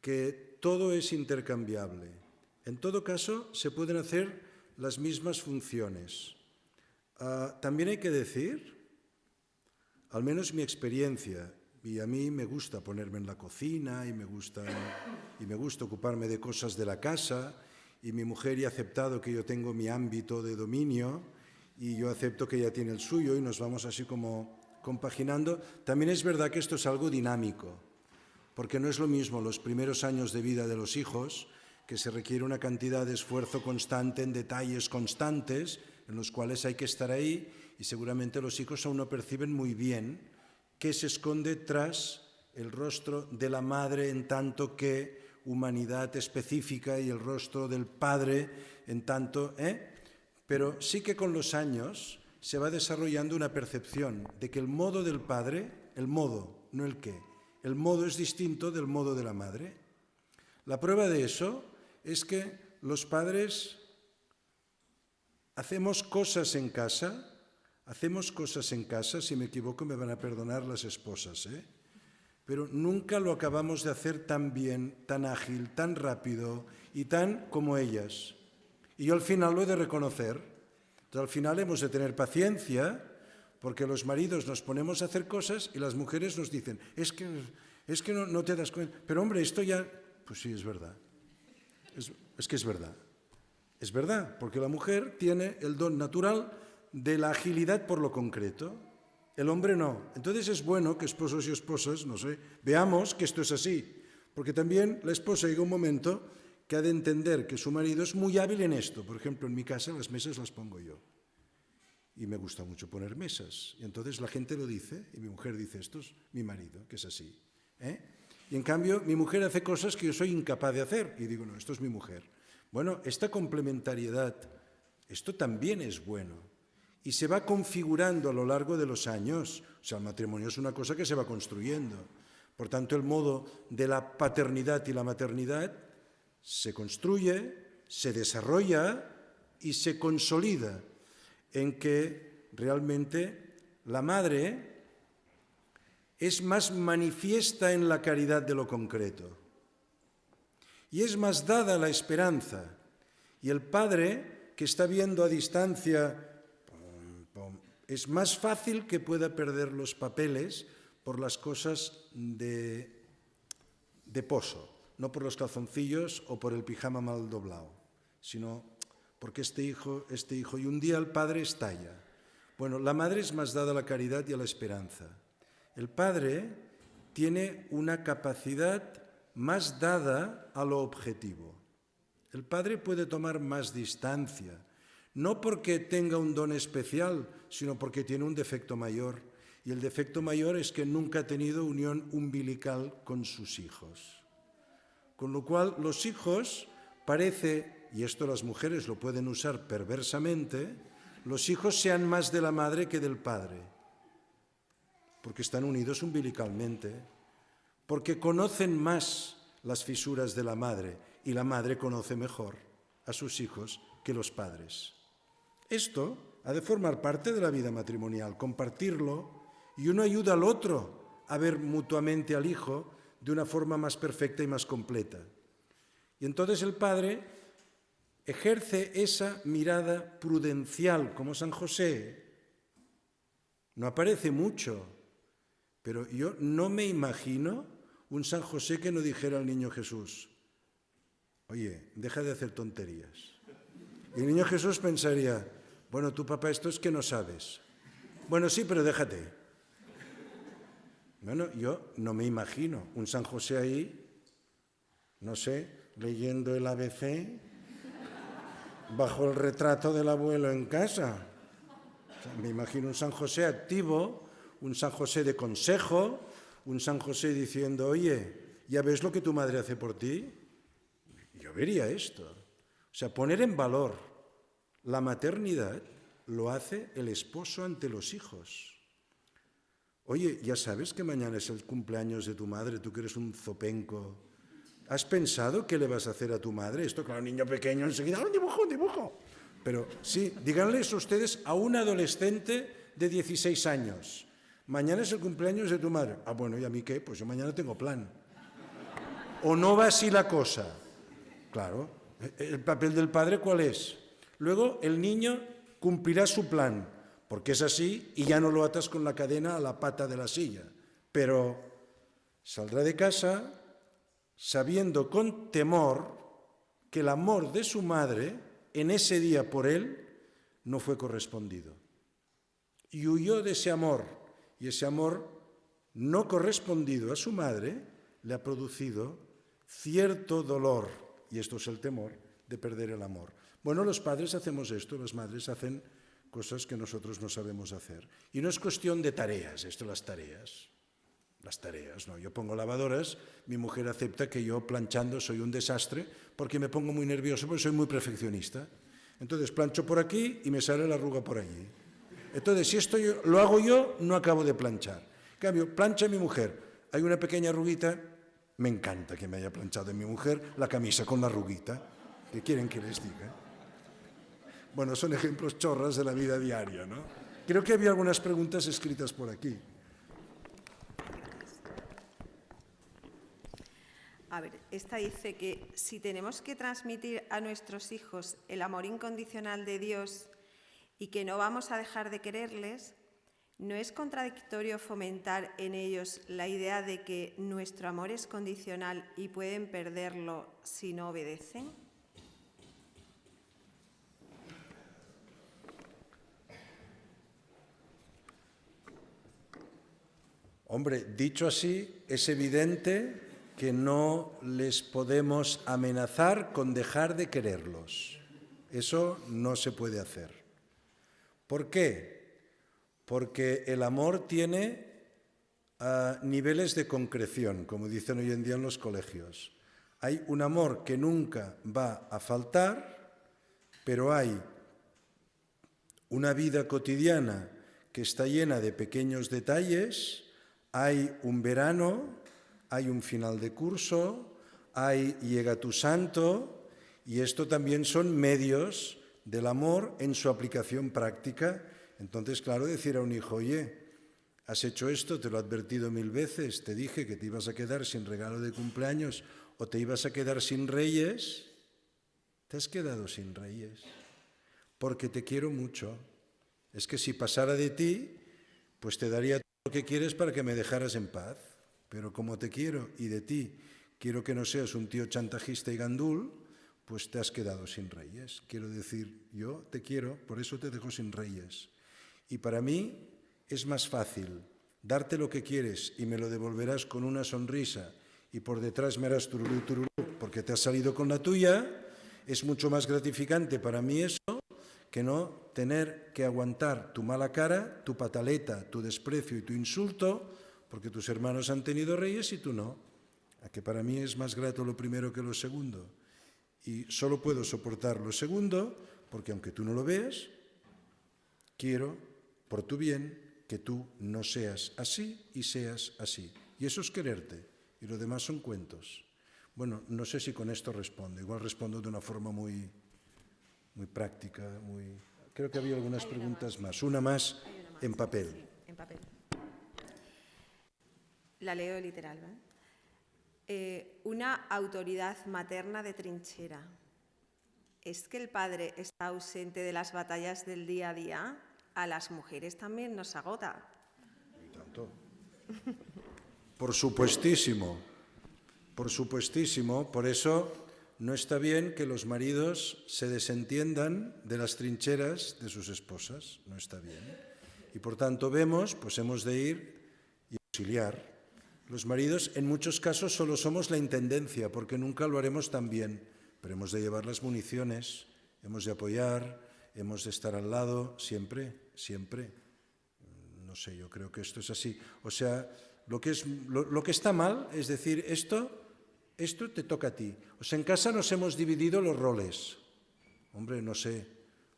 que todo es intercambiable. En todo caso, se pueden hacer las mismas funciones. También hay que decir, al menos mi experiencia, y a mí me gusta ponerme en la cocina y me gusta ocuparme de cosas de la casa, y mi mujer ya ha aceptado que yo tengo mi ámbito de dominio y yo acepto que ella tiene el suyo y nos vamos así como compaginando. También es verdad que esto es algo dinámico, porque no es lo mismo los primeros años de vida de los hijos, que se requiere una cantidad de esfuerzo constante en detalles constantes, en los cuales hay que estar ahí, y seguramente los hijos aún no perciben muy bien qué se esconde tras el rostro de la madre en tanto que humanidad específica y el rostro del padre en tanto... Pero sí que con los años se va desarrollando una percepción de que el modo del padre, el modo, no el qué, el modo es distinto del modo de la madre. La prueba de eso es que los padres hacemos cosas en casa, si me equivoco me van a perdonar las esposas, pero nunca lo acabamos de hacer tan bien, tan ágil, tan rápido y tan como ellas. Y yo al final lo he de reconocer. Entonces, al final hemos de tener paciencia, porque los maridos nos ponemos a hacer cosas y las mujeres nos dicen, es que no te das cuenta. Pero hombre, esto ya... Pues sí, es verdad. Es que es verdad. Es verdad, porque la mujer tiene el don natural de la agilidad por lo concreto. El hombre no. Entonces es bueno que esposos y esposas, no sé, veamos que esto es así. Porque también la esposa llega un momento que ha de entender que su marido es muy hábil en esto. Por ejemplo, en mi casa las mesas las pongo yo. Y me gusta mucho poner mesas. Y entonces la gente lo dice, y mi mujer dice, esto es mi marido, que es así. Y en cambio, mi mujer hace cosas que yo soy incapaz de hacer. Y digo, no, esto es mi mujer. Bueno, esta complementariedad, esto también es bueno. Y se va configurando a lo largo de los años. O sea, el matrimonio es una cosa que se va construyendo. Por tanto, el modo de la paternidad y la maternidad se construye, se desarrolla y se consolida en que realmente la madre es más manifiesta en la caridad de lo concreto y es más dada la esperanza. Y el padre, que está viendo a distancia, es más fácil que pueda perder los papeles por las cosas de poso, no por los calzoncillos o por el pijama mal doblado, sino porque este hijo, y un día el padre estalla. Bueno, la madre es más dada a la caridad y a la esperanza. El padre tiene una capacidad más dada a lo objetivo. El padre puede tomar más distancia, no porque tenga un don especial, sino porque tiene un defecto mayor. Y el defecto mayor es que nunca ha tenido unión umbilical con sus hijos. Con lo cual, los hijos parece, y esto las mujeres lo pueden usar perversamente, los hijos sean más de la madre que del padre, porque están unidos umbilicalmente, porque conocen más las fisuras de la madre, y la madre conoce mejor a sus hijos que los padres. Esto ha de formar parte de la vida matrimonial, compartirlo, y uno ayuda al otro a ver mutuamente al hijo de una forma más perfecta y más completa. Y entonces el padre ejerce esa mirada prudencial, como San José. No aparece mucho, pero yo no me imagino un San José que no dijera al niño Jesús, oye, deja de hacer tonterías. Y el niño Jesús pensaría, bueno, tú papá, esto es que no sabes. Bueno, sí, pero déjate. Bueno, yo no me imagino un San José ahí, no sé, leyendo el ABC, bajo el retrato del abuelo en casa. O sea, me imagino un San José activo, un San José de consejo, un San José diciendo, oye, ¿ya ves lo que tu madre hace por ti? Yo vería esto. O sea, poner en valor la maternidad lo hace el esposo ante los hijos. Oye, ya sabes que mañana es el cumpleaños de tu madre, tú que eres un zopenco. ¿Has pensado qué le vas a hacer a tu madre? Esto, claro, un niño pequeño enseguida, un dibujo. Pero sí, díganles ustedes a un adolescente de 16 años, mañana es el cumpleaños de tu madre. Ah, bueno, ¿y a mí qué? Pues yo mañana tengo plan. ¿O no va así la cosa? Claro, ¿el papel del padre cuál es? Luego el niño cumplirá su plan, porque es así y ya no lo atas con la cadena a la pata de la silla. Pero saldrá de casa sabiendo con temor que el amor de su madre en ese día por él no fue correspondido. Y huyó de ese amor, y ese amor no correspondido a su madre le ha producido cierto dolor, y esto es el temor de perder el amor. Bueno, los padres hacemos esto, las madres hacen cosas que nosotros no sabemos hacer. Y no es cuestión de tareas, las tareas, no. Yo pongo lavadoras, mi mujer acepta que yo planchando soy un desastre porque me pongo muy nervioso porque soy muy perfeccionista. Entonces plancho por aquí y me sale la arruga por allí. Entonces, si esto lo hago yo, no acabo de planchar. En cambio, plancha mi mujer, hay una pequeña arruguita, me encanta que me haya planchado mi mujer la camisa con la arruguita. ¿Qué quieren que les diga? Bueno, son ejemplos chorras de la vida diaria, ¿no? Creo que había algunas preguntas escritas por aquí. A ver, esta dice que si tenemos que transmitir a nuestros hijos el amor incondicional de Dios y que no vamos a dejar de quererles, ¿no es contradictorio fomentar en ellos la idea de que nuestro amor es condicional y pueden perderlo si no obedecen? Hombre, dicho así, es evidente que no les podemos amenazar con dejar de quererlos. Eso no se puede hacer. ¿Por qué? Porque el amor tiene niveles de concreción, como dicen hoy en día en los colegios. Hay un amor que nunca va a faltar, pero hay una vida cotidiana que está llena de pequeños detalles, hay un verano, hay un final de curso, llega tu santo, y esto también son medios del amor en su aplicación práctica. Entonces, claro, decir a un hijo, oye, has hecho esto, te lo he advertido 1000 veces, te dije que te ibas a quedar sin regalo de cumpleaños o te ibas a quedar sin reyes, te has quedado sin reyes, porque te quiero mucho. Es que si pasara de ti, pues te daría todo lo que quieres para que me dejaras en paz, pero como te quiero y de ti quiero que no seas un tío chantajista y gandul, pues te has quedado sin reyes. Quiero decir, yo te quiero, por eso te dejo sin reyes. Y para mí es más fácil darte lo que quieres y me lo devolverás con una sonrisa y por detrás me harás tururú, tururú, porque te has salido con la tuya. Es mucho más gratificante para mí eso que no tener que aguantar tu mala cara, tu pataleta, tu desprecio y tu insulto, porque tus hermanos han tenido reyes y tú no. A que para mí es más grato lo primero que lo segundo. Y solo puedo soportar lo segundo, porque aunque tú no lo veas, quiero, por tu bien, que tú no seas así y seas así. Y eso es quererte, y lo demás son cuentos. Bueno, no sé si con esto respondo. Igual respondo de una forma muy práctica, Creo que había algunas preguntas más. Una más en papel. Sí, en papel. La leo literal, ¿vale? Una autoridad materna de trinchera. ¿Es que el padre está ausente de las batallas del día a día? A las mujeres también nos agota. Y tanto. Por supuestísimo. Por supuestísimo. Por eso no está bien que los maridos se desentiendan de las trincheras de sus esposas. No está bien. Y por tanto vemos, pues hemos de ir y auxiliar. Los maridos, en muchos casos, solo somos la intendencia, porque nunca lo haremos tan bien. Pero hemos de llevar las municiones, hemos de apoyar, hemos de estar al lado, siempre, siempre. No sé, yo creo que esto es así. O sea, lo que está mal es decir, esto te toca a ti. O sea, en casa nos hemos dividido los roles. Hombre, no sé.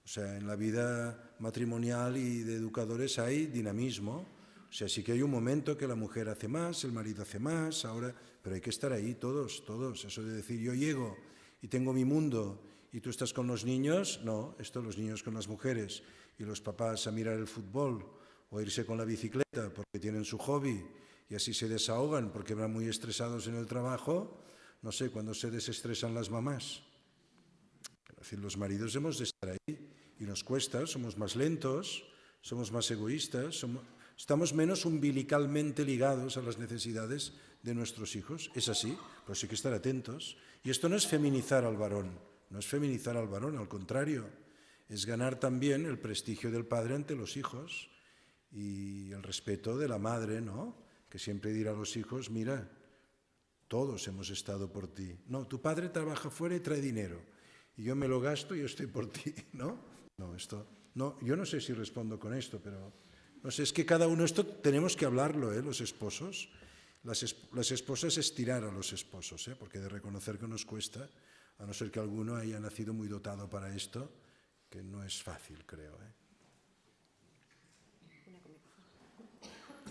O sea, en la vida matrimonial y de educadores hay dinamismo. O sea, sí que hay un momento que la mujer hace más, el marido hace más, ahora, pero hay que estar ahí todos. Eso de decir, yo llego y tengo mi mundo y tú estás con los niños, no, esto los niños con las mujeres y los papás a mirar el fútbol o irse con la bicicleta porque tienen su hobby y así se desahogan porque van muy estresados en el trabajo. No sé, cuándo se desestresan las mamás. Es decir, los maridos hemos de estar ahí y nos cuesta, somos más lentos, somos más egoístas, estamos menos umbilicalmente ligados a las necesidades de nuestros hijos. Es así, pero sí que estar atentos. Y esto no es feminizar al varón, no es feminizar al varón, al contrario, es ganar también el prestigio del padre ante los hijos y el respeto de la madre, ¿no? Que siempre dirá a los hijos, mira, todos hemos estado por ti. No, tu padre trabaja fuera y trae dinero y yo me lo gasto y yo estoy por ti, ¿no? No, yo no sé si respondo con esto, pero no sé, es que cada uno, esto tenemos que hablarlo, los esposos. Las esposas estirar a los esposos, porque de reconocer que nos cuesta, a no ser que alguno haya nacido muy dotado para esto, que no es fácil, creo.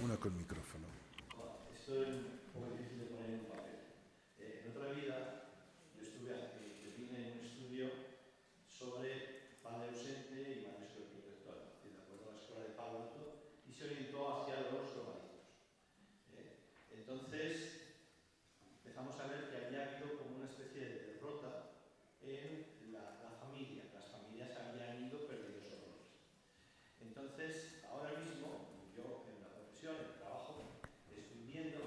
Una con micrófono. Esto es un poco difícil de poner en un papel. En otra vida, yo vine en un estudio sobre padre ausente y madre sobreprotectora, de acuerdo a la escuela de Palo Alto, y se orientó hacia los drogadictos. Entonces, empezamos a ver que había habido como una especie de derrota en la familia. Las familias habían ido perdiendo sus roles. Entonces, ahora mismo, yo en la profesión, en el trabajo, estoy viendo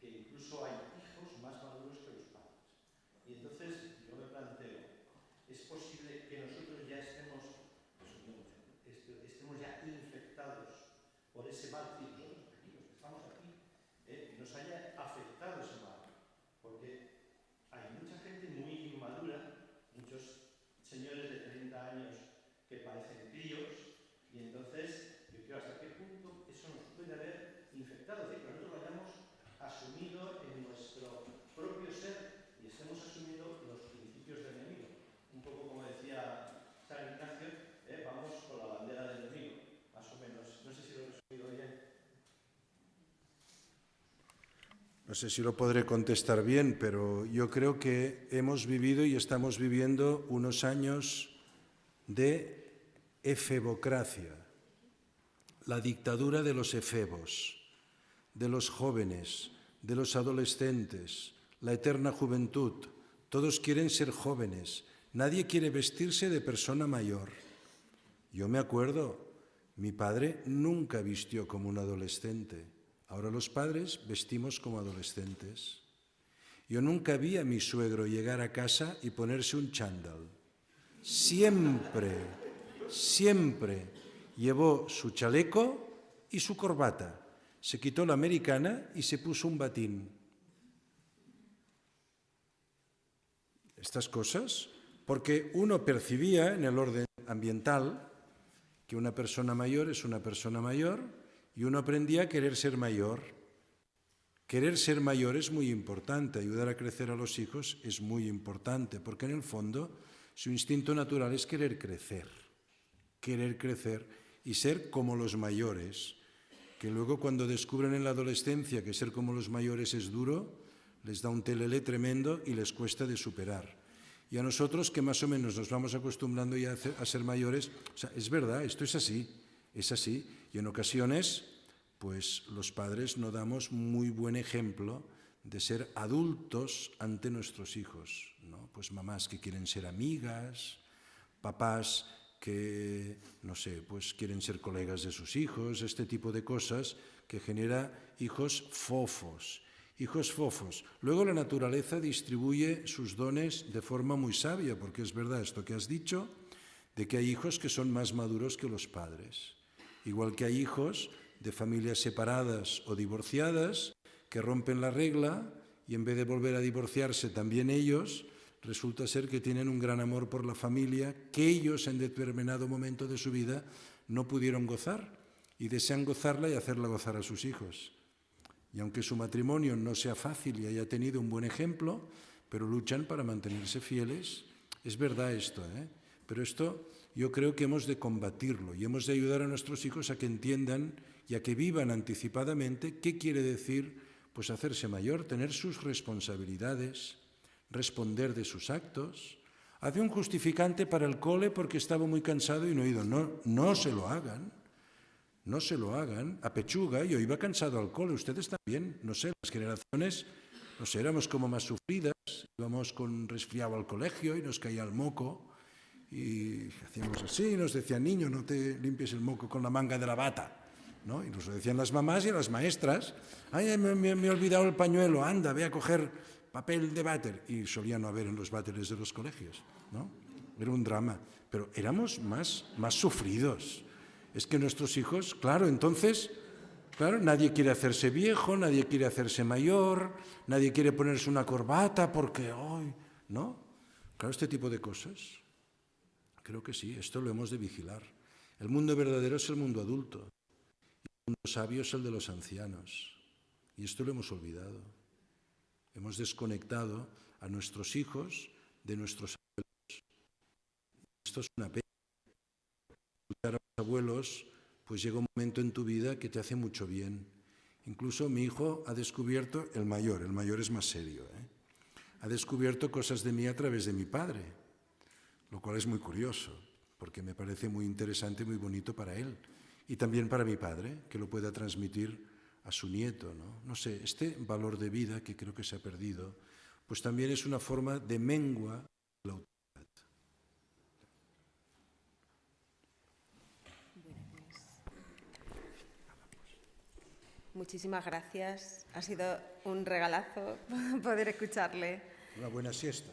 que incluso hay hijos más maduros que los padres. Y entonces yo me planteo, ¿es posible que nosotros ya estemos ya infectados por ese mal? Sí, nosotros aquí, los que estamos aquí, nos haya afectado ese mal? Porque hay mucha gente muy inmadura, muchos señores de 30 años que parecen críos, y entonces yo creo hasta qué punto eso nos puede haber infectado. Es decir, nosotros No sé si lo podré contestar bien, pero yo creo que hemos vivido y estamos viviendo unos años de efebocracia, la dictadura de los efebos, de los jóvenes, de los adolescentes, la eterna juventud. Todos quieren ser jóvenes, nadie quiere vestirse de persona mayor. Yo me acuerdo, mi padre nunca vistió como un adolescente. Ahora los padres vestimos como adolescentes. Yo nunca vi a mi suegro llegar a casa y ponerse un chándal. Siempre llevó su chaleco y su corbata. Se quitó la americana y se puso un batín. Estas cosas, porque uno percibía en el orden ambiental que una persona mayor es una persona mayor y uno aprendía a querer ser mayor. Querer ser mayor es muy importante, ayudar a crecer a los hijos es muy importante, porque en el fondo su instinto natural es querer crecer y ser como los mayores, que luego cuando descubren en la adolescencia que ser como los mayores es duro, les da un telele tremendo y les cuesta de superar. Y a nosotros que más o menos nos vamos acostumbrando ya a ser mayores, o sea, es verdad, esto es así, y en ocasiones pues los padres no damos muy buen ejemplo de ser adultos ante nuestros hijos, ¿no? Pues mamás que quieren ser amigas, papás que, no sé, pues quieren ser colegas de sus hijos, este tipo de cosas que genera hijos fofos. Luego la naturaleza distribuye sus dones de forma muy sabia, porque es verdad esto que has dicho, de que hay hijos que son más maduros que los padres. Igual que hay hijos de familias separadas o divorciadas que rompen la regla y en vez de volver a divorciarse también ellos, resulta ser que tienen un gran amor por la familia que ellos en determinado momento de su vida no pudieron gozar y desean gozarla y hacerla gozar a sus hijos. Y aunque su matrimonio no sea fácil y haya tenido un buen ejemplo, pero luchan para mantenerse fieles. Es verdad esto, pero esto yo creo que hemos de combatirlo y hemos de ayudar a nuestros hijos a que entiendan y a que vivan anticipadamente qué quiere decir pues hacerse mayor, tener sus responsabilidades, responder de sus actos. Hace un justificante para el cole porque estaba muy cansado y no he ido. No se lo hagan. No se lo hagan, a pechuga. Yo iba cansado al cole, ustedes también, no sé, las generaciones, no sé, éramos como más sufridas, íbamos con resfriado al colegio y nos caía el moco y hacíamos así, nos decían, niño, no te limpies el moco con la manga de la bata, ¿no? Y nos lo decían las mamás y las maestras, ay, me he olvidado el pañuelo, anda, ve a coger papel de váter, y solía no haber en los váteres de los colegios, ¿no? Era un drama, pero éramos más sufridos. Es que nuestros hijos, claro, entonces, claro, nadie quiere hacerse viejo, nadie quiere hacerse mayor, nadie quiere ponerse una corbata porque hoy, ¿no? Claro, este tipo de cosas, creo que sí, esto lo hemos de vigilar. El mundo verdadero es el mundo adulto, el mundo sabio es el de los ancianos, y esto lo hemos olvidado. Hemos desconectado a nuestros hijos de nuestros abuelos. Esto es una pena. A los abuelos, pues llega un momento en tu vida que te hace mucho bien. Incluso mi hijo ha descubierto, el mayor es más serio, ha descubierto cosas de mí a través de mi padre, lo cual es muy curioso, porque me parece muy interesante y muy bonito para él. Y también para mi padre, que lo pueda transmitir a su nieto, ¿no? No sé, este valor de vida que creo que se ha perdido, pues también es una forma de mengua de la autoridad. Muchísimas gracias. Ha sido un regalazo poder escucharle. Una buena siesta.